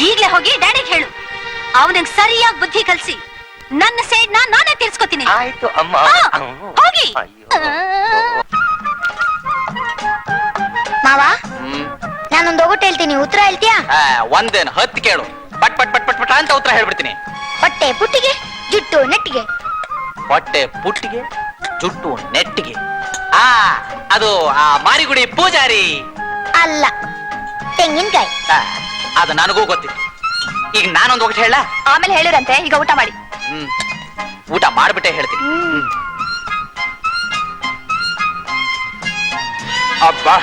ಈಗ್ಲೇ ಹೋಗಿ ಡ್ಯಾಡಿಗೆ ಹೇಳು, ಅವನಿಗೆ ಸರಿಯಾಗಿ ಬುದ್ಧಿ ಕಲ್ಸಿ ನನ್ನ ಸೈಡ್ ನಾನೇ ತೀರ್ಸ್ಕೊತೀನಿ. ಆಯ್ತು ಅಮ್ಮ. ಹೋಗಿ. ಮಾವ, ನಾನೊಂದು ಒಗಟು ಹೇಳ್ತೀನಿ, ಉತ್ತರ ಹೇಳ್ತೀಯಾ? ಒಂದೇನು 10 ಕೇಳು, ಪಟ್ ಪಟ್ ಪಟ್ ಪಟ್ ಪಟ್ ಅಂತ ಉತ್ತರ ಹೇಳ್ಬಿಡ್ತೀನಿ. ಹೊಟ್ಟೆ ಪುಟ್ಟಿಗೆ, ಜುಟ್ಟು ನೆಟ್ಟಿಗೆ. ಹೊಟ್ಟೆ ಪುಟ್ಟಿಗೆ, ಜುಟ್ಟು ನೆಟ್ಟಿಗೆ. ಅದು ಆ ಮಾರಿಗುಡಿ ಪೂಜಾರಿ. ಅಲ್ಲ, ತೆಂಗಿನಕಾಯಿ. ಅದು ನನಗೂ ಗೊತ್ತಿತ್ತು. ಈಗ ನಾನೊಂದು ಒಗಟು ಹೇಳ. ಆಮೇಲೆ ಹೇಳಿರಂತೆ, ಈಗ ಊಟ ಮಾಡಿ. ಊಟ ಮಾಡ್ಬಿಟ್ಟೆ ಹೇಳ್ತೀನಿ. ಅಬ್ಬಾ,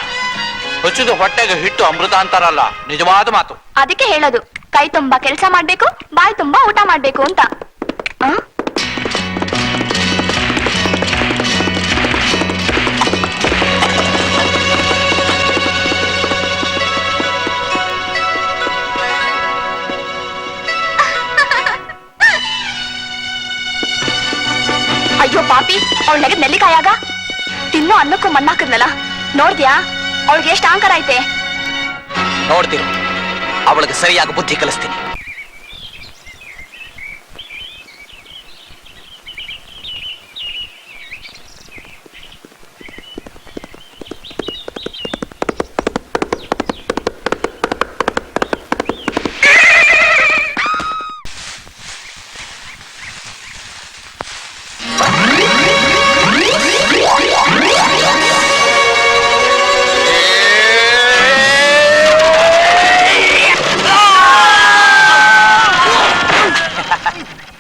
ಹಚ್ಚಿದ ಹೊಟ್ಟೆಗೆ ಹಿಟ್ಟು ಅಮೃತ ಅಂತಾರಲ್ಲ, ನಿಜವಾದ ಮಾತು. ಅದಕ್ಕೆ ಹೇಳೋದು, ಕೈ ತುಂಬಾ ಕೆಲಸ ಮಾಡ್ಬೇಕು, ಬಾಯಿ ತುಂಬಾ ಊಟ ಮಾಡ್ಬೇಕು ಅಂತ. ಅಯ್ಯೋ ಪಾಪಿ, ಅವಳ ನೆಗದ್ ನೆಲ್ಲಿಕಾಯಾಗ ತಿನ್ನೋ ಅನ್ನಕ್ಕೂ ಮಣ್ಣಾಕದ್ನಲ್ಲ, ನೋಡ್ದ್ಯಾ? ಅವಳಿಗೆ ಎಷ್ಟು ಅಹಂಕಾರ ಐತೆ. ನೋಡ್ತೀರ, ಅವಳಿಗೆ ಸರಿಯಾಗಿ ಬುದ್ಧಿ ಕಲಿಸ್ತೀನಿ.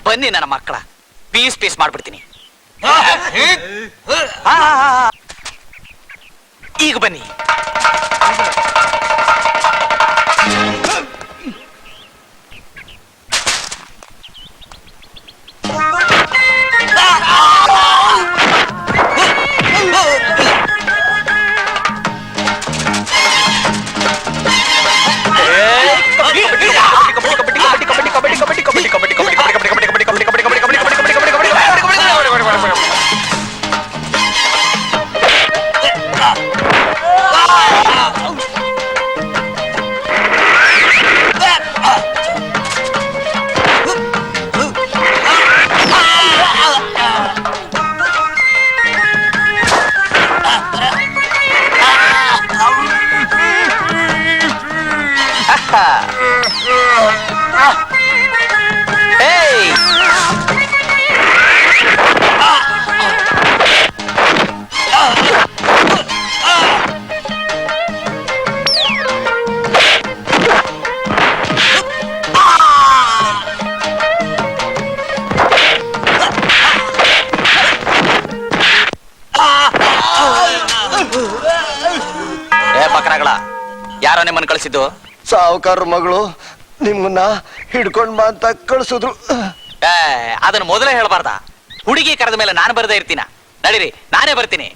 ಬನ್ನಿ ನನ್ನ ಮಕ್ಕಳ, ಪೀಸ್ ಪೀಸ್ ಮಾಡ್ಬಿಡ್ತೀನಿ. ಈಗ ಬನ್ನಿ. ಯಾರೋ ನಿಮ್ಮನ್ನ ಕಳಿಸಿದ್ದು? ಸಾವುಕಾರ ಮಗಳು ನಿಮ್ಮನ್ನ ಹಿಡ್ಕೊಂಡ್ ಬಾ ಅಂತ ಕಳ್ಸಿದ್ರು. ಅದನ್ನ ಮೊದಲೇ ಹೇಳ್ಬಾರ್ದ? ಹುಡುಗಿ ಕರೆದ ಮೇಲೆ ನಾನು ಬರದೇ ಇರ್ತೀನ? ನಡೀರಿ, ನಾನೇ ಬರ್ತೀನಿ.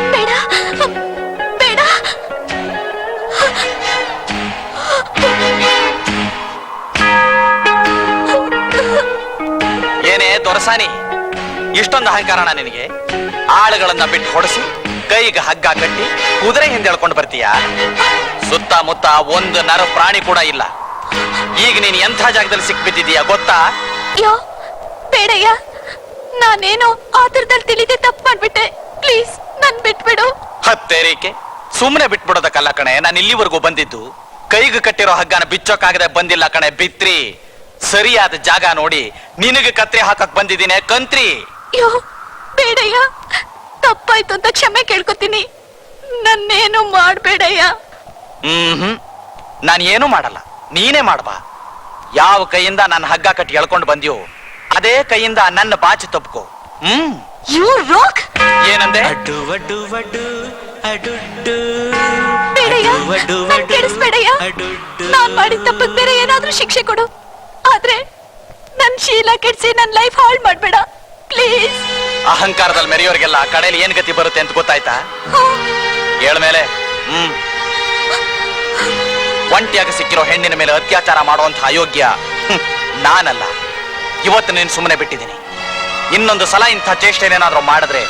ಬೇಡ ಬೇಡ. ಏನೇ ದೊರಸಾನಿ, ಇಷ್ಟೊಂದು ಅಹಂಕಾರಣ ನಿನಗೆ? ಆಳುಗಳನ್ನ ಬಿಟ್ಟು ಹೊಡೆಸಿ ಕೈಗೆ ಹಗ್ಗ ಕಟ್ಟಿ ಕುದುರೆ ಹಿಂದೆ ಎಳ್ಕೊಂಡು ಬರ್ತೀಯ? ಸುತ್ತಮುತ್ತ ಒಂದು ನರ ಪ್ರಾಣಿ ಕೂಡ ಇಲ್ಲ. ಈಗ ನೀನ್ ಎಂಥ ಜಾಗದಲ್ಲಿ ಸಿಕ್ಬಿಟ್ಟಿದೀಯ ಗೊತ್ತಾ? ಯೋ ಬೇಡಯ್ಯ, ನಾನೇನೋ ಆತರದಲ್ಲಿ ತಿಳಿದೆ ತಪ್ಪು ಮಾಡ್ಬಿಟ್ಟೆ. ಪ್ಲೀಸ್ ನನ್ ಬಿಟ್ಬಿಡು. ಹತ್ತೇರಿಕೆ, ಸುಮ್ಮನೆ ಬಿಟ್ಬಿಡೋದಕ್ಕಲ್ಲ ಕಣೆ ನಾನು ಇಲ್ಲಿವರೆಗೂ ಬಂದಿದ್ದು. ಕೈಗೆ ಕಟ್ಟಿರೋ ಹಗ್ಗನ ಬಿಚ್ಚೋಕಾಗದೆ ಬಂದಿಲ್ಲ ಕಣೆ ಬಿತ್ರಿ. ಸರಿಯಾದ ಜಾಗ ನೋಡಿ ನಿನಗೆ ಕತ್ರೆ ಹಾಕಕ್ ಬಂದಿದ್ದೀನಿ ಕಂತ್ರಿ. ಯೋ ಬೇಡಯ್ಯ, ತಪ್ಪಾಯ್ತು ಅಂತ ಕ್ಷಮೆ ಕೇಳ್ಕೊತೀನಿ. ನನ್ನೇನು ಮಾಡ್ಬೇಡಯ್ಯ. ನಾನು ಏನು ಮಾಡಲ್ಲ, ನೀನೇ ಮಾಡ್ಬಾ. ಯಾವ ಕೈಯಿಂದ ನನ್ನ ಹಗ್ಗ ಕಟ್ಟಿ ಎಳ್ಕೊಂಡು ಬಂದ್ಯೋ ಅದೇ ಕೈಯಿಂದ ನನ್ನ ಬಾಚಿ ತಪ್ಕೋ. You rock. ಏನಂದೆ? ಬೇಡಯ್ಯ, ನನ್ ಕೆಡಿಸ್ಬೇಡಯ್ಯ. ನಾನ್ ಮಾಡಿದ ತಪ್ಪಿಗೆ ಬೇರೆ ಏನಾದ್ರೂ ಶಿಕ್ಷೆ ಕೊಡು, ಆದ್ರೆ ನನ್ ಶೀಲ ಕೆಡ್ಸಿ ನನ್ ಲೈಫ್ ಹಾಳ್ ಮಾಡ್ಬೇಡ ಪ್ಲೀಸ್. ಅಹಂಕಾರದಲ್ಲಿ ಮೆರೆಯೋರಿಗೆಲ್ಲ ಕಡೆಯಲ್ಲಿ ಏನ್ ಗತಿ ಬರುತ್ತೆ ಅಂತ ಗೊತ್ತಾಯ್ತಾ? ಹೇಳ್ಮೇಲೆ ಒಂಟಿಯಾಗಿ ಸಿಕ್ಕಿರೋ ಹೆಣ್ಣಿನ ಮೇಲೆ ಅತ್ಯಾಚಾರ ಮಾಡುವಂತ ಅಯೋಗ್ಯ ನಾನಲ್ಲ. ಇವತ್ತು ನೀನು ಸುಮ್ಮನೆ ಬಿಟ್ಟಿದ್ದೀನಿ. ಇನ್ನೊಂದು ಸಲ ಇಂಥ ಚೇಷ್ಟೆನೇನಾದ್ರೂ ಮಾಡಿದ್ರೆ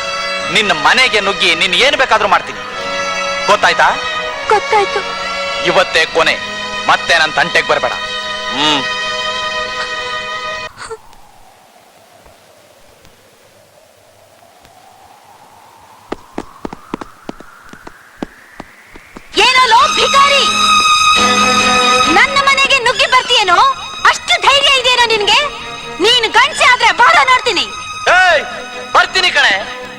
ನಿನ್ನ ಮನೆಗೆ ನುಗ್ಗಿ ನಿನ್ ಏನ್ ಬೇಕಾದ್ರೂ ಮಾಡ್ತೀನಿ. ಗೊತ್ತಾಯ್ತಾ? ಗೊತ್ತಾಯ್ತು. ಇವತ್ತೇ ಕೊನೆ, ಮತ್ತೆ ನನ್ನ ತಂಟೆಗೆ ಬರಬೇಡ. ಏನೋ ಭಿಕಾರಿ, ನನ್ನ ಮನೆಗೆ ನುಗ್ಗಿ ಬರ್ತೀಯೇನೋ? ಅಷ್ಟು ಧೈರ್ಯ ಇದೆಯೇನೋ ನಿನ್ಗೆ? ನೀನು ಗಂಡಸೆ ಆದ್ರೆ ಬಾರ ನೋಡ್ತೀನಿ. ಬರ್ತೀನಿ ಕಣೆ,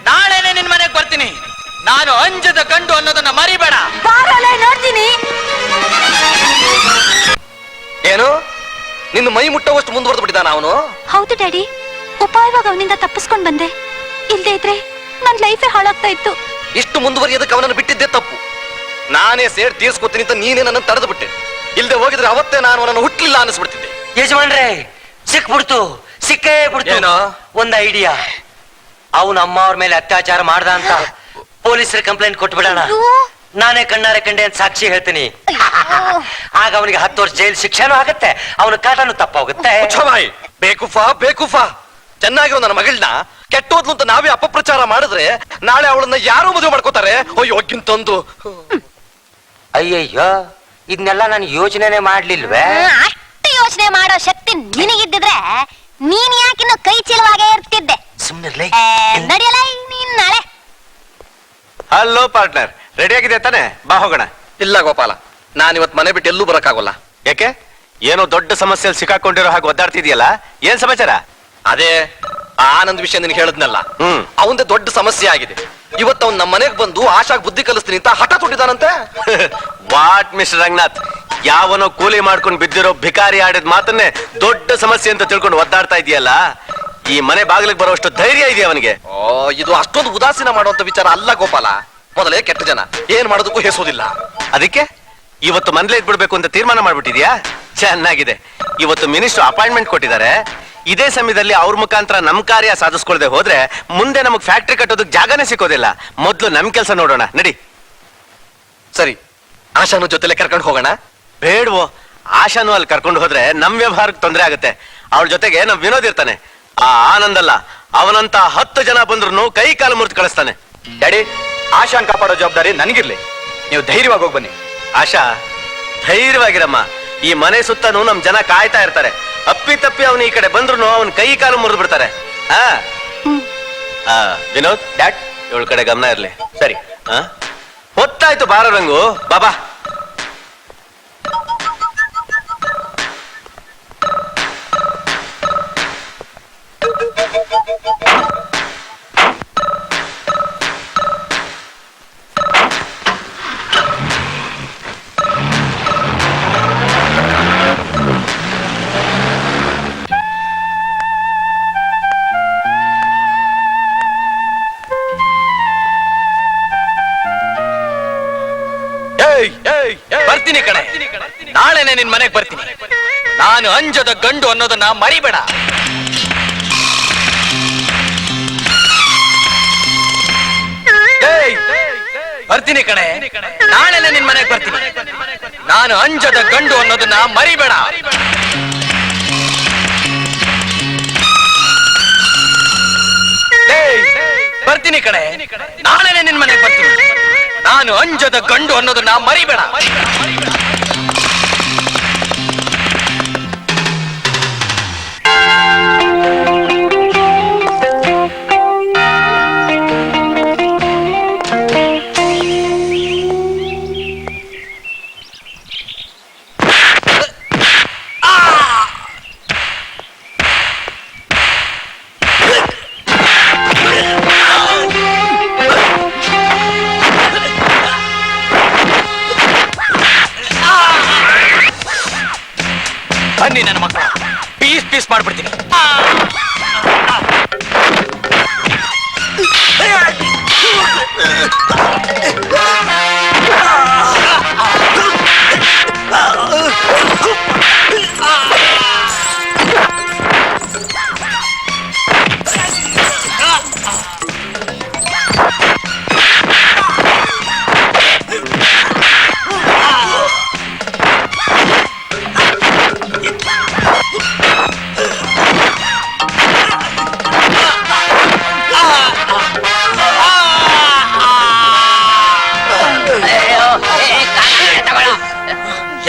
ನಾಳೆನೆ ನಿನ್ ಮನೆಗೆ ಬರ್ತೀನಿ. ನಾನು ಅಂಜದ ಗಂಡು ಅನ್ನೋದನ್ನ ಮರಿಬೇಡ. ಬಾರಲೇ ನೋಡ್ತೀನಿ. ಏನು ನಿನ್ನ ಮೈ ಮುಟ್ಟುವಷ್ಟು ಮುಂದುವರೆದು ಬಿಟ್ಟಿದ್ದಾನ ಅವನು? ಹೌದು ಡ್ಯಾಡಿ, ಉಪಾಯವಾಗಿ ಅವನಿಂದ ತಪ್ಪಿಸ್ಕೊಂಡ್ ಬಂದೆ. ಇಲ್ದೇ ಇದ್ರೆ ನನ್ ಲೈಫೇ ಹಾಳಾಗ್ತಾ ಇತ್ತು. ಇಷ್ಟು ಮುಂದುವರಿಯೋದಕ್ಕೆ ಅವನನ್ನು ಬಿಟ್ಟಿದ್ದೇ ತಪ್ಪು. ನಾನೇ ಸೇರ್ ತೀರ್ಸ್ಕೊತೀನಿ ಅಂತ ನೀನೇ ನನ್ನ ತಡೆದು ಬಿಟ್ಟೆ. ಇಲ್ದೆ ಹೋಗಿದ್ರೆ ಅವತ್ತೇ ನಾನು ಅವನನ್ನು ಹುಟ್ಟಲಿಲ್ಲ ಅನಿಸ್ಬಿಡ್ತಿದ್ದೆ. ಯಜಮಾನ್ರೆ ಸಿಕ್ಬಿಡ್ತು, ಸಿಕ್ಕೇ ಬಿಡ್ತು. ಏನೋ? ಒಂದ್ ಐಡಿಯಾ. ಅವನ ಅಮ್ಮ ಅವ್ರ ಮೇಲೆ ಅತ್ಯಾಚಾರ ಮಾಡ್ದ ಅಂತ ಪೊಲೀಸರ ಕಂಪ್ಲೇಂಟ್ ಕೊಟ್ಬಿಡೋಣ. ನಾನೇ ಕಣ್ಣಾರೆ ಕಂಡೆ ಅಂತ ಸಾಕ್ಷಿ ಹೇಳ್ತೀನಿ. ಆಗ ಅವನಿಗೆ 10 ವರ್ಷ ಜೈಲ್ ಶಿಕ್ಷೆನೂ ಆಗತ್ತೆ, ಅವನ ಕಾಟನು ತಪ್ಪಾಗುತ್ತೆ. ಬೇಕುಫಾ ಚೆನ್ನಾಗಿರೋ ನನ್ನ ಮಗಳನ್ನ ಕೆಟ್ಟೋದ್ಲು ಅಂತ ನಾವೇ ಅಪಪ್ರಚಾರ ಮಾಡಿದ್ರೆ ನಾಳೆ ಅವಳನ್ನ ಯಾರೋ ಮದುವೆ ಮಾಡ್ಕೋತಾರೆ. ಅಯ್ಯೋ ಗಿಂತೊಂದು. ಅಯ್ಯಯ್ಯೋ, ಇದನ್ನೆಲ್ಲ ನಾನು ಯೋಚನೆನೆ ಮಾಡ್ಲಿಲ್ವೇ? ಅಷ್ಟು ಯೋಚನೆ ಮಾಡೋ ಶಕ್ತಿ ನಿನಗಿದ್ದಿದ್ರೆ ನೀನ್ ಯಾಕಿನ್ನು ಕೈ ಚೀಲವಾಗೇ ಇರ್ತಿದ್ದೆ. ಸುಮ್ನಿರ್ಲಿ. ನಡೆಯಲ್ಲ ನೀನ್ ನಾಳೆ. ಹಲೋ ಪಾರ್ಟ್ನರ್, ರೆಡಿ ಆಗಿದೆ ತಾನೆ? ಬಾ ಹೋಗೋಣ. ಇಲ್ಲ ಗೋಪಾಲ, ನಾನಿವತ್ ಮನೆ ಬಿಟ್ಟು ಎಲ್ಲೂ ಬರಕ್ಕಾಗಲ್ಲ. ಯಾಕೆ? ಏನೋ ದೊಡ್ಡ ಸಮಸ್ಯೆಯಲ್ಲಿ ಸಿಕ್ಕಾಕೊಂಡಿರೋ ಹಾಗೆ ಒದ್ದಾಡ್ತಿದ್ಯಲ್ಲ, ಏನ್ ಸಮಾಚಾರ? ಅದೇ ಆನಂದ್ ವಿಷಯ ನಿನ್ಗೆ ಹೇಳಿದ್ನಲ್ಲ, ಹ್ಮ್. ಅವಂದೇ ದೊಡ್ಡ ಸಮಸ್ಯೆ ಆಗಿದೆ. ಇವತ್ತು ಅವ್ನು ನಮ್ಮ ಮನೆಗೆ ಬಂದು ಆಶಾಗ್ ಬುದ್ಧಿ ಕಲಿಸ್ತೀನಿ ಅಂತ ಹಠ ತೊಟ್ಟಿದ್ದಾನಂತೆ. ವಾಟ್ ಮಿಸ್ಟರ್ ರಂಗನಾಥ್, ಯಾವನೋ ಕೂಲಿ ಮಾಡ್ಕೊಂಡು ಬಿದ್ದಿರೋ ಭಿಕಾರಿ ಆಡಿದ ಮಾತನ್ನೇ ದೊಡ್ಡ ಸಮಸ್ಯೆ ಅಂತ ತಿಳ್ಕೊಂಡು ಒದ್ದಾಡ್ತಾ ಇದೆಯಲ್ಲ, ಈ ಮನೆ ಬಾಗಿಲಿಗೆ ಬರೋಷ್ಟು ಧೈರ್ಯ ಇದೆಯಾ ಅವನಿಗೆ? ಓ, ಇದು ಅಷ್ಟೊಂದು ಉದಾಸೀನ ಮಾಡುವಂತ ವಿಚಾರ ಅಲ್ಲ ಗೋಪಾಲ. ಮೊದಲೇ ಕೆಟ್ಟ ಜನ, ಏನ್ ಮಾಡೋದಕ್ಕೂ ಹೆಸೋದಿಲ್ಲ. ಅದಕ್ಕೆ ಇವತ್ತು ಮನೇಲಿ ಇದ್ಬಿಡ್ಬೇಕು ಅಂತ ತೀರ್ಮಾನ ಮಾಡ್ಬಿಟ್ಟಿದ್ಯಾ? ಚೆನ್ನಾಗಿದೆ. ಇವತ್ತು ಮಿನಿಸ್ಟರ್ ಅಪಾಯಿಂಟ್ಮೆಂಟ್ ಕೊಟ್ಟಿದ್ದಾರೆ. ಇದೇ ಸಮಯದಲ್ಲಿ ಅವ್ರ ಮುಖಾಂತರ ನಮ್ ಕಾರ್ಯ ಸಾಧಿಸ್ಕೊಳ್ದೆ ಹೋದ್ರೆ ಮುಂದೆ ನಮಗ್ ಫ್ಯಾಕ್ಟ್ರಿ ಕಟ್ಟೋದಕ್ಕೆ ಜಾಗನೇ ಸಿಕ್ಕೋದಿಲ್ಲ. ಮೊದ್ಲು ನಮ್ ಕೆಲಸ ನೋಡೋಣ, ನಡಿ. ಸರಿ, ಆಶಾನು ಜೊತೆಲೆ ಕರ್ಕೊಂಡು ಹೋಗೋಣ. ಬೇಡವೋ, ಆಶಾನು ಅಲ್ಲಿ ಕರ್ಕೊಂಡು ಹೋದ್ರೆ ನಮ್ ವ್ಯವಹಾರಕ್ಕೆ ತೊಂದರೆ ಆಗುತ್ತೆ. ಅವಳ ಜೊತೆಗೆ ನಮ್ ವಿನೋದ್ ಇರ್ತಾನೆ. ಆ ಆನಂದಲ್ಲ, ಅವನಂತ 10 ಜನ ಬಂದ್ರು ಕೈ ಕಾಲು ಮುರಿದು ಕಳಿಸ್ತಾನೆ. ಡ್ಯಾಡಿ, ಆಶಾನ್ ಕಾಪಾಡೋ ಜವಾಬ್ದಾರಿ ನನಗಿರ್ಲಿ. ನೀವು ಧೈರ್ಯವಾಗಿ ಹೋಗಿ ಬನ್ನಿ. ಆಶಾ, ಧೈರ್ಯವಾಗಿರಮ್ಮ. ಈ ಮನೆ ಸುತ್ತನೂ ನಮ್ ಜನ ಕಾಯ್ತಾ ಇರ್ತಾರೆ. ಅಪ್ಪಿ ತಪ್ಪಿ ಅವನು ಈ ಕಡೆ ಬಂದ್ರು ಅವನ ಕೈ ಕಾಲು ಮುರಿದು ಬಿಡ್ತಾರೆ. ಹಾ ವಿನೋದ್ ಡ್ಯಾಡ್ ಇವಳ ಕಡೆ ಗಮನ ಇರ್ಲಿ. ಸರಿ ಹೊತ್ತಾಯ್ತು ಬಾರ ರಂಗು ಬಾಬಾ. ಬರ್ತೀನಿ ಕಣೆ, ನಾಳೆನೆ ನಿನ್ ಮನೆಗ್ ಬರ್ತೀನಿ. ನಾನು ಅಂಜದ ಗಂಡು ಅನ್ನೋದನ್ನ ಮರಿಬೇಡ. ಬರ್ತೀನಿ ಕಣೆ, ನಾಳೆನೆ ನಿನ್ ಮನೆಗ್ ಬರ್ತೀನಿ. ನಾನು ಅಂಜದ ಗಂಡು ಅನ್ನೋದನ್ನ ಮರಿಬೇಡ. ಬರ್ತೀನಿ ಕಣೆ, ನಾಳೆನೆ ನಿನ್ ಮನೆಗ್ ಬರ್ತೀನಿ. ನಾನು ಅಂಜದ ಗಂಡು ಅನ್ನೋದನ್ನ ಮರಿಬೇಡ. ಬನ್ನಿ ನನ್ನ ಮಕ್ಕಳು, ಪೀಸ್ ಪೀಸ್ ಮಾಡ್ಬಿಡ್ತೀನಿ.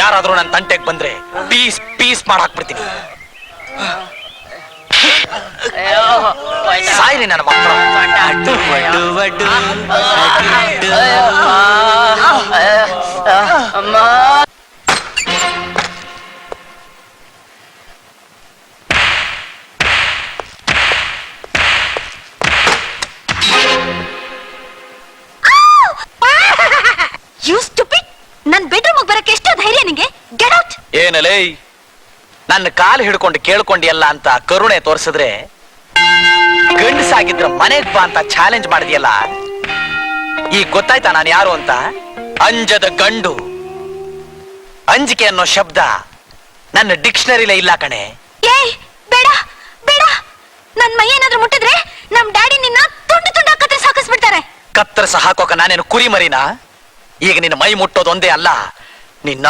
ಯಾರಾದ್ರೂ ನನ್ನ ತಂಟೆಗೆ ಬಂದ್ರೆ ಪೀಸ್ ಪೀಸ್ ಮಾಡಾಕ್ಬಿಡ್ತೀನಿ. ಸಾಯ್ರಿ ನನ್ನ ಮಕ್ಕಳು. ನನ್ ಬೆಡ್ರೂಮ್ ಬರಕ್ಕೆ ಎಷ್ಟು ಧೈರ್ಯ ನಿಂಗೆ? Get out. ಏನಲೇ, ನನ್ನ ಕಾಲು ಹಿಡ್ಕೊಂಡು ಕೇಳ್ಕೊಂಡಿಯಲ್ಲ ಅಂತ ಕರುಣೆ ತೋರಿಸಿದ್ರೆ ಗಂಡಸಾಗಿದ್ರ ಮನೆಗ್ ಬಾ ಅಂತ ಚಾಲೆಂಜ್ ಮಾಡಿದ್ಯಲ್ಲ. ಈಗ ಗೊತ್ತಾಯ್ತಾ ನಾನು ಯಾರು ಅಂತ? ಅಂಜದ ಗಂಡು. ಅಂಜಿಕೆ ಅನ್ನೋ ಶಬ್ದ ನನ್ನ ಡಿಕ್ಷನರಿಲೇ ಇಲ್ಲ ಕಣೆ. ಏಯ್ ಬೇಡ ಬೇಡ, ನನ್ ಮೈ ಏನಾದ್ರೂ ಮುಟ್ಟಿದ್ರೆ ನಮ್ ಡ್ಯಾಡಿ ನಿನ್ನ ತುಂಡು ತುಂಡು ಕತ್ತರಿಸಿ ಹಾಕಿಸ್ಬಿಡ್ತಾರೆ. ಕತ್ತರಿಸ ಹಾಕೋಕ ನಾನೇನು ಕುರಿ ಮರಿನಾ? ಈಗ ನಿನ್ನ ಮೈ ಮುಟ್ಟೋದೊಂದೇ ಅಲ್ಲ, ನಿನ್ನ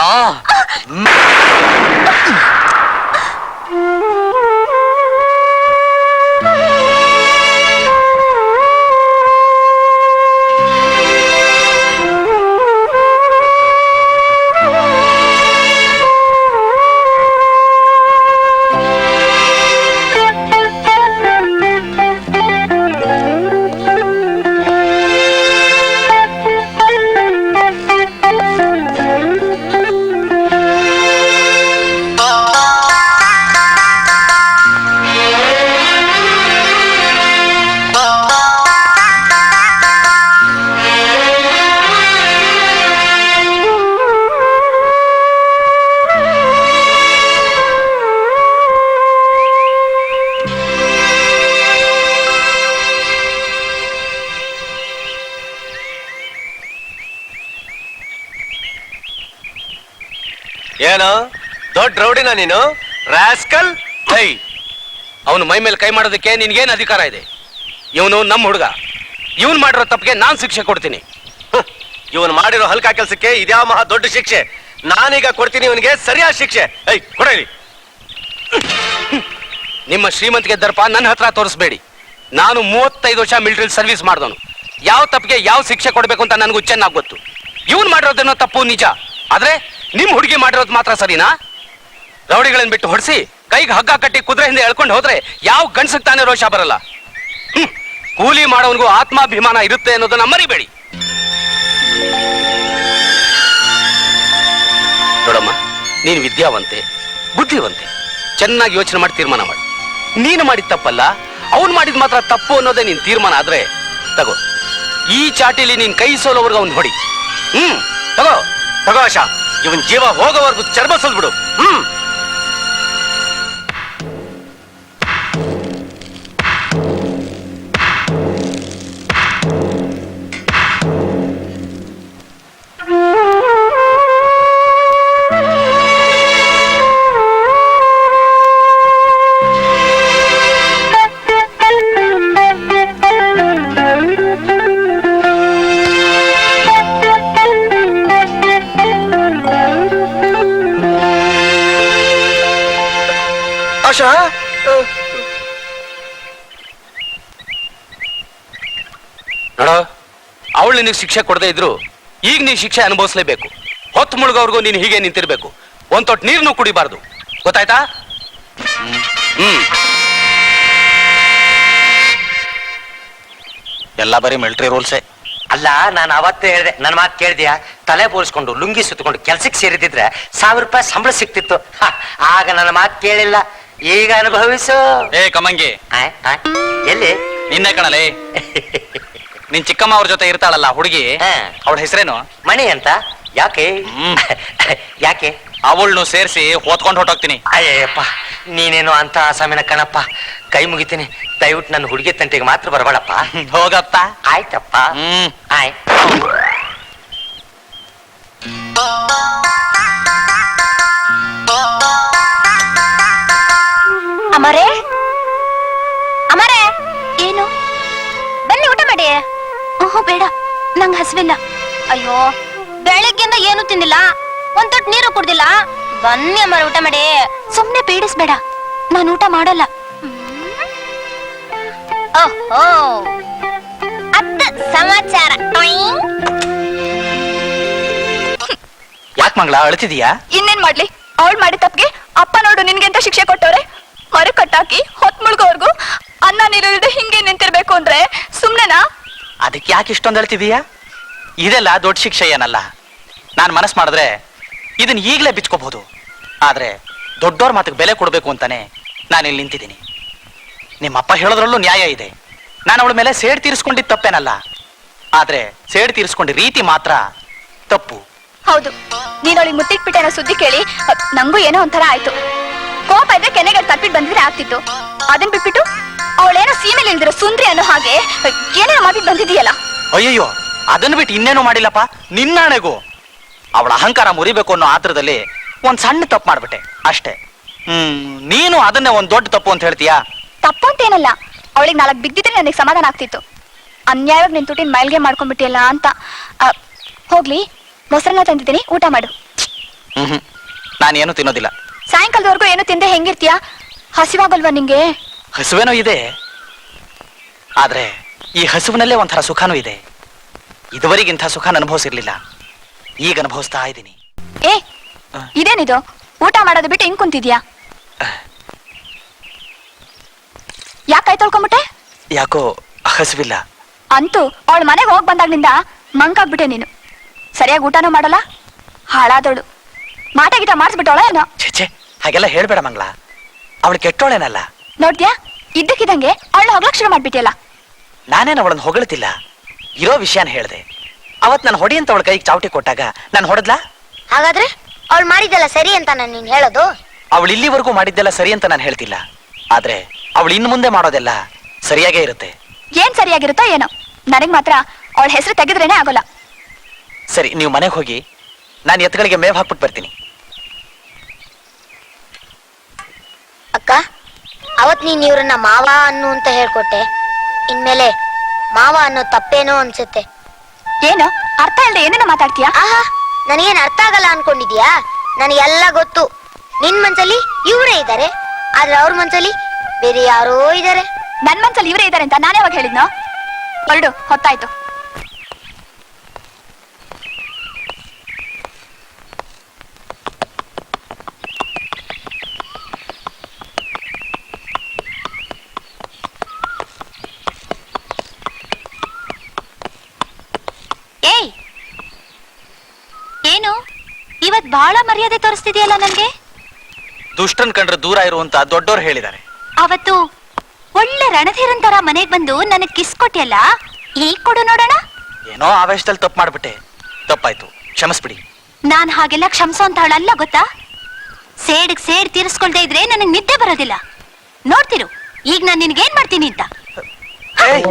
ಏನು ದೊಡ್ಡ ರೌಡಿನ ನೀನು ರಾಸ್ಕಲ್? ಅವನು ಮೈ ಮೇಲೆ ಕೈ ಮಾಡೋದಕ್ಕೆ ನಿನ್ಗೇನ್ ಅಧಿಕಾರ ಇದೆ? ಇವನು ನಮ್ಮ ಹುಡುಗ, ಇವನ್ ಮಾಡಿರೋ ತಪ್ಪಿಗೆ ನಾನ್ ಶಿಕ್ಷೆ ಕೊಡ್ತೀನಿ. ಇವನು ಮಾಡಿರೋ ಹಲ್ಕ ಕೆಲ್ಸಕ್ಕೆ ಇದ್ಯಾವ ಮಹಾ ದೊಡ್ಡ ಶಿಕ್ಷೆ. ನಾನೀಗ ಕೊಡ್ತೀನಿ ಇವನಿಗೆ ಸರಿಯಾದ ಶಿಕ್ಷೆ. ಕೊಡಲಿ. ನಿಮ್ಮ ಶ್ರೀಮಂತಿಗೆ ದರ್ಪ ನನ್ನ ಹತ್ರ ತೋರಿಸ್ಬೇಡಿ. ನಾನು 35 ವರ್ಷ ಮಿಲಿಟರಿ ಸರ್ವಿಸ್ ಮಾಡಿದವನು. ಯಾವ ತಪ್ಪಿಗೆ ಯಾವ ಶಿಕ್ಷೆ ಕೊಡ್ಬೇಕು ಅಂತ ನನಗೂ ಚೆನ್ನಾಗಿ ಗೊತ್ತು. ಇವನ್ ಮಾಡಿರೋದೇನೋ ತಪ್ಪು ನಿಜ, ಆದ್ರೆ ನಿಮ್ ಹುಡುಗಿ ಮಾಡಿರೋದು ಮಾತ್ರ ಸರಿನಾ? ರೌಡಿಗಳನ್ನ ಬಿಟ್ಟು ಹೊಡಿಸಿ ಕೈಗೆ ಹಗ್ಗ ಕಟ್ಟಿ ಕುದುರೆ ಹಿಂದೆ ಎಳ್ಕೊಂಡು ಹೋದ್ರೆ ಯಾವ ಗಂಡಸಕ್ ತಾನೇ ರೋಷ ಬರಲ್ಲ. ಕೂಲಿ ಮಾಡೋವನಿಗೂ ಆತ್ಮಾಭಿಮಾನ ಇರುತ್ತೆ ಅನ್ನೋದನ್ನ ಮರಿಬೇಡಿ. ನೋಡಮ್ಮ, ನೀನು ವಿದ್ಯಾವಂತೆ, ಬುದ್ಧಿವಂತೆ, ಚೆನ್ನಾಗಿ ಯೋಚನೆ ಮಾಡಿ ತೀರ್ಮಾನ ಮಾಡಿ. ನೀನು ಮಾಡಿದ ತಪ್ಪಲ್ಲ, ಅವನು ಮಾಡಿದ ಮಾತ್ರ ತಪ್ಪು ಅನ್ನೋದೇ ನೀನ್ ತೀರ್ಮಾನ ಆದ್ರೆ ತಗೋ, ಈ ಚಾಟಿಲಿ ನೀನ್ ಕೈ ಸೋಲೋವರೆಗೂ ಅವ್ನು ಹೊಡಿ. ತಗೋ ತಗೋ ಆಶಾ, ಇವನ್ ಜೀವ ಹೋಗೋವರೆಗೂ ಚರ್ಮ ಸೋಲ್ಬಿಡು. ಆಶಾ, ನೋಡೋ, ಅವಳು ನಿನಗೆ ಶಿಕ್ಷೆ ಕೊಡದೇ ಇದ್ರು ಈಗ ನೀನ್ ಶಿಕ್ಷೆ ಅನುಭವಿಸ್ಲೇಬೇಕು. ಹೊತ್ತು ಮುಳುಗೋವರೆಗೂ ನೀನು ಹೀಗೆ ನಿಂತಿರ್ಬೇಕು. ಒಂದ್ ತೊಟ್ಟು ನೀರ್ನು ಕುಡಿಬಾರ್ದು, ಗೊತ್ತಾಯ್ತಾ? ಎಲ್ಲ ಬರೀ ಮಿಲಿಟರಿ ರೂಲ್ಸೇ. ಅಲ್ಲ, ನಾನು ಅವತ್ತೇ ಹೇಳಿದೆ, ನನ್ನ ಮಾತು ಕೇಳಿದ್ಯಾ? ತಲೆ ಬೋಲ್ಸ್ಕೊಂಡು ಲುಂಗಿ ಸುತ್ತಕೊಂಡು ಕೆಲ್ಸಕ್ಕೆ ಸೇರಿದಿದ್ರೆ 1000 ರೂಪಾಯಿ ಸಂಬಳ ಸಿಕ್ತಿತ್ತು. ಆಗ ನನ್ನ ಮಾತು ಕೇಳಿಲ್ಲ. ಈಗ ಅನುಭವಿಸು. ಏ ಕಮ್ಮಂಗಿ, ಆಯ್, ಆಯ್. ಎಲ್ಲಿ? ನಿನ್ನೆ ಕಣಲೇ, ನಿನ್ ಚಿಕ್ಕಮ್ಮ ಅವ್ರ ಜೊತೆ ಇರ್ತಾಳಲ್ಲ ಹುಡುಗಿ, ಹಾ. ಅವಳ ಹೆಸರೇನು? ಮಣಿ ಅಂತ. ಯಾಕೆ? ಯಾಕೆ? ಅವಳನ್ನು ಸೇರಿಸಿ ಹೊತ್ಕೊಂಡು ಹೊಟ್ಟೋಗ್ತೀನಿ. ಅಯ್ಯಪ್ಪ, ನೀನೇನು ಅಂತ ಆಸಾಮಿನ ಕಣಪ್ಪ. ಕೈ ಮುಗಿತೀನಿ, ದಯವಿಟ್ಟು ನನ್ನ ಹುಡುಗಿ ತಂಟೆಗೆ ಮಾತ್ರ ಬರಬೇಡಪ್ಪ. ಹೋಗಪ್ಪ. ಆಯ್ತಪ್ಪ. ಆಯ್. ಅಮರೇ, ಅಮರೇ, ಏನು? ಬನ್ನಿ ಊಟ ಮಾಡಿ. ಓಹೋ ಬೇಡ, ನಂಗೆ ಹಸಿವಿಲ್ಲ. ಅಯ್ಯೋ, ಬೆಳಗ್ಗೆಯಿಂದ ಏನು ತಿಂದಿಲ್ಲ, ಒಂದ್ ತೊಟ್ಟು ನೀರು ಕುಡ್ದಿಲ್ಲ. ಬನ್ನಿ ಅಮರ, ಊಟ ಮಾಡಿ. ಸುಮ್ನೆ ಪೀಡಿಸ್ಬೇಡ, ನಾನು ಊಟ ಮಾಡಲ್ಲ. ಓಹೋ, ಅತ್ತ ಸಮಾಚಾರ. ಯಾಕೆ ಮಂಗಳ ಅಳ್ತಿದೀಯಾ? ಇನ್ನೇನ್ ಮಾಡ್ಲಿ, ಅವಳು ಮಾಡಿ ತಪ್ಪಿಗೆ ಅಪ್ಪ ನೋಡು ನಿನ್ಗೆಂತ ಶಿಕ್ಷೆ ಕೊಟ್ಟವ್ರೆ. ಮರ ಕಟ್ಟಾಕಿ ಹೊತ್ ಮುಳ್ಗೋವರ್ಗು ಅನ್ನ ನೀರು ಇಲ್ಲದೆ ಹಿಂಗೆ ನಿಂತಿರ್ಬೇಕು ಅಂದ್ರೆ ಸುಮ್ನೆನಾ? ಅದಕ್ಕೆ ಯಾಕೆ ಇಷ್ಟೊಂದು ಅಳ್ತಿದೀಯಾ? ಇದೆಲ್ಲ ದೊಡ್ಡ ಶಿಕ್ಷೆ ಏನಲ್ಲ. ನಾನು ಮನಸ್ಸು ಮಾಡಿದ್ರೆ ಇದನ್ನ ಈಗಲೇ ಬಿಚ್ಕೋಬಹುದು. ಆದ್ರೆ ದೊಡ್ಡೋರ್ ಮಾತಿಗೆ ಬೆಲೆ ಕೊಡ್ಬೇಕು ಅಂತಾನೆ ನಾನು ಇಲ್ಲಿ ನಿಂತಿದ್ದೀನಿ. ನಿಮ್ಮಪ್ಪ ಹೇಳೋದ್ರಲ್ಲೂ ನ್ಯಾಯ ಇದೆ. ನಾನು ಅವಳ ಮೇಲೆ ಸೇಡ್ ತೀರಿಸ್ಕೊಂಡಿದ್ದು ತಪ್ಪೇನಲ್ಲ, ಆದ್ರೆ ಸೇಡ್ ತೀರಿಸ್ಕೊಂಡ ರೀತಿ ಮಾತ್ರ ತಪ್ಪು. ಹೌದು, ನೀನ್ ಅವಳಿಗೆ ಮುತ್ತಿಟ್ಬಿಟ್ಟೆ ಅನ್ನೋ ಸುದ್ದಿ ಕೇಳಿ ನಂಗೂ ಏನೋ ಒಂಥರ ಆಯ್ತು. ಕೋಪ ಇದ್ರೆ ಕೆನೆಗೆ ತಪ್ಪಿಟ್ಟು ಬಂದಿದ್ರೆ ಆಗ್ತಿತ್ತು. ಅದನ್ ಬಿಟ್ಬಿಟ್ಟು ಅವಳೇನೋ ಸೀಮೆಲಿ ಇಲ್ದಿರೋ ಸುಂದ್ರಿ ಅನ್ನೋ ಹಾಗೆ ಏನೇನೋ ಮಾತಿಗೆ ಬಂದಿದೀಯಲ್ಲ. ಅಯ್ಯಯ್ಯೋ, ಅದನ್ನ ಬಿಟ್ಟು ಇನ್ನೇನು ಮಾಡಿಲ್ಲಪ್ಪ. ನಿನ್ನಾಣೆಗೂ ಅವಳ ಅಹಂಕಾರ ಮುರಿಬೇಕು ಅನ್ನೋ ಆತ್ರದಲ್ಲಿ ಒಂದ್ ಸಣ್ಣ ತಪ್ಪು ಮಾಡ್ಬಿಟ್ಟೆ ಅಷ್ಟೇ. ನೀನು ಅದನ್ನೇ ಒಂದ್ ದೊಡ್ಡ ತಪ್ಪು ಅಂತ ಹೇಳ್ತೀಯಾ? ತಪ್ಪು ಅಂತ ಏನಲ್ಲ, ಅವಳಿಗೆ 4 ಬಿದ್ದಿದ್ರೆ ನನಗೆ ಸಮಾಧಾನ ಆಗ್ತಿತ್ತು. ಅನ್ಯಾಯವಾಗಿ ನಿನ್ ತುಟಿನ ಮೈಲ್ಗೆ ಮಾಡ್ಕೊಂಡ್ಬಿಟ್ಟಿಯಲ್ಲ ಅಂತ. ಹೋಗ್ಲಿ, ಮೊಸರನ್ನ ತಂದಿದ್ದೀನಿ, ಊಟ ಮಾಡು. ನಾನೇನು ತಿನ್ನೋದಿಲ್ಲ. ಸಾಯಂಕಾಲದವರೆಗೂ ಏನು ತಿಂದೆ ಹೆಂಗಿರ್ತೀಯ? ಹಸಿವಾಗಲ್ವಾ ನಿಂಗೆ? ಹಸುವೇನೋ ಇದೆ, ಆದ್ರೆ ಈ ಹಸುವಿನಲ್ಲೇ ಒಂಥರ ಸುಖನೂ ಇದೆ. ಇದುವರೆಗೆ ಇಂಥ ಸುಖ ಅನುಭವಿಸಿರ್ಲಿಲ್ಲ, ಈಗ ಅನುಭವಿಸ್ತಾ ಇದ್ದೀನಿ. ಏ, ಇದೇನಿದು? ಊಟ ಮಾಡೋದು ಬಿಟ್ಟು ಹಿಂಗ್ ಕುಂತಿದ್ಯಾ? ಯಾಕಾಯ್ ತೊಳ್ಕೊಂಬಿಟ್ಟೆ? ಯಾಕೋ ಹಸುವಿಲ್ಲ. ಅಂತೂ ಅವಳ ಮನೆಗೆ ಹೋಗ್ ಬಂದಾಗ್ನಿಂದ ಮಂಕಾಗ್ಬಿಟ್ಟೆ ನೀನು. ಸರಿಯಾಗಿ ಊಟನೂ ಮಾಡಲ್ಲ, ಹಾಳಾದವಳು. ಮಾಟ ಗೀಟ ಮಾಡಿಸ್ಬಿಟ್ಟವಳ ಏನೋ? ಛೆ, ಹಾಗೆಲ್ಲ ಹೇಳ್ಬೇಡ ಮಂಗಳ. ಅವಳು ಕೆಟ್ಟೋಳೇನಲ್ಲ. ನೋಡ್ದ್ಯಾ, ಇದ್ದಕ್ಕಿದಂಗೆ ಅವಳ ಹೊಗ್ಲಕ್ ಶುರು ಮಾಡ್ಬಿಟ್ಟಿಯಲ್ಲ. ನಾನೇನು ಅವಳನ್ನು ಹೊಗಳ್ತಿಲ್ಲ, ಇರೋ ವಿಷಯನ ಹೇಳ್ದೆ. ಅವತ್ ನಾನು ಹೊಡಿ ಅಂತ ಅವಳ ಕೈಗೆ ಚಾವಟಿ ಕೊಟ್ಟಾಗ ನಾನು ಹೊಡೆದ್ಲಾ? ಹಾಗಾದ್ರೆ ಅವಳು ಮಾಡಿದ್ದಲ್ಲ ಸರಿ ಅಂತ ನೀನ್ ಹೇಳೋದು? ಅವಳು ಇಲ್ಲಿವರೆಗೂ ಮಾಡಿದ್ದೆಲ್ಲ ಸರಿ ಅಂತ ನಾನು ಹೇಳ್ತಿಲ್ಲ, ಆದ್ರೆ ಅವಳು ಇನ್ನು ಮುಂದೆ ಮಾಡೋದೆಲ್ಲ ಸರಿಯಾಗೇ ಇರುತ್ತೆ. ಏನ್ ಸರಿಯಾಗಿರುತ್ತೋ ಏನೋ, ನನಗ್ ಮಾತ್ರ ಅವಳ ಹೆಸರು ತೆಗೆದ್ರೇನೆ ಆಗೋಲ್ಲ. ಸರಿ, ನೀವು ಮನೆಗೆ ಹೋಗಿ, ನಾನು ಎತ್ತುಗಳಿಗೆ ಮೇವ್ ಹಾಕ್ಬಿಟ್ಟು ಬರ್ತೀನಿ. ಅಕ್ಕ, ಅವತ್ ನೀನ್ ಇವ್ರನ್ನ ಮಾವ ಅನ್ನು ಅಂತ ಹೇಳ್ಕೊಟ್ಟೆ. ಇನ್ಮೇಲೆ ಮಾವ ಅನ್ನೋ ತಪ್ಪೇನೋ ಅನ್ಸುತ್ತೆ. ಏನು ಅರ್ಥ ಇಲ್ಲದೆ ಏನೇನೋ ಮಾತಾಡ್ತೀಯಾ? ಆಹಾ, ನನಗೇನ್ ಅರ್ಥ ಆಗಲ್ಲ ಅನ್ಕೊಂಡಿದ್ಯಾ? ನನಗೆಲ್ಲ ಗೊತ್ತು. ನಿನ್ ಮನ್ಸಲ್ಲಿ ಇವರೇ ಇದ್ದಾರೆ, ಆದ್ರೆ ಅವ್ರ ಮನ್ಸಲ್ಲಿ ಬೇರೆ ಯಾರೋ ಇದ್ದಾರೆ. ನನ್ ಮನ್ಸಲ್ಲಿ ಇವರೇ ಇದ್ದಾರೆ ಅಂತ ನಾನೇ ಯಾವಾಗ ಹೇಳಿದ್ನೋ? ಹೊರಡು, ಹೊತ್ತಾಯ್ತು. ಏನು ಇವತ್ ಬಹಳ ಮರ್ಯಾದೆ ತೋರಿಸ್ತಿದ್ಯಲ್ಲ ನನ್ಗೆ. ದುಷ್ಟನ್ ಕಂಡ್ರೆ ದೂರ ಇರುವಂತ ದೊಡ್ಡೋರು ಹೇಳಿದ್ದಾರೆ. ಅವತ್ತು ಒಳ್ಳೆ ರಣಧೀರನ್ ತರ ಮನೆಗ್ ಬಂದು ನನಗ್ ಕಿಸ್ ಕೊಟ್ಟಿಯಲ್ಲ, ಈಗ ಕೊಡು ನೋಡೋಣ. ಏನೋ ಆವೇಶದಲ್ಲಿ ತಪ್ಪು ಮಾಡ್ಬಿಟ್ಟೆ, ತಪ್ಪಾಯ್ತು, ಕ್ಷಮಿಸ್ಬಿಡಿ. ನಾನ್ ಹಾಗೆಲ್ಲ ಕ್ಷಮಿಸೋ ಅಂತ ಅವಳಲ್ಲ ಗೊತ್ತಾ. ಸೇಡ್ ತೀರಿಸ್ಕೊಳ್ದೆ ಇದ್ರೆ ನನಗ್ ನಿದ್ದೆ ಬರೋದಿಲ್ಲ. ನೋಡ್ತಿರು ಈಗ ನಾನ್ ನಿನ್ಗೇನ್ ಮಾಡ್ತೀನಿ ಅಂತ. ಏಯ್!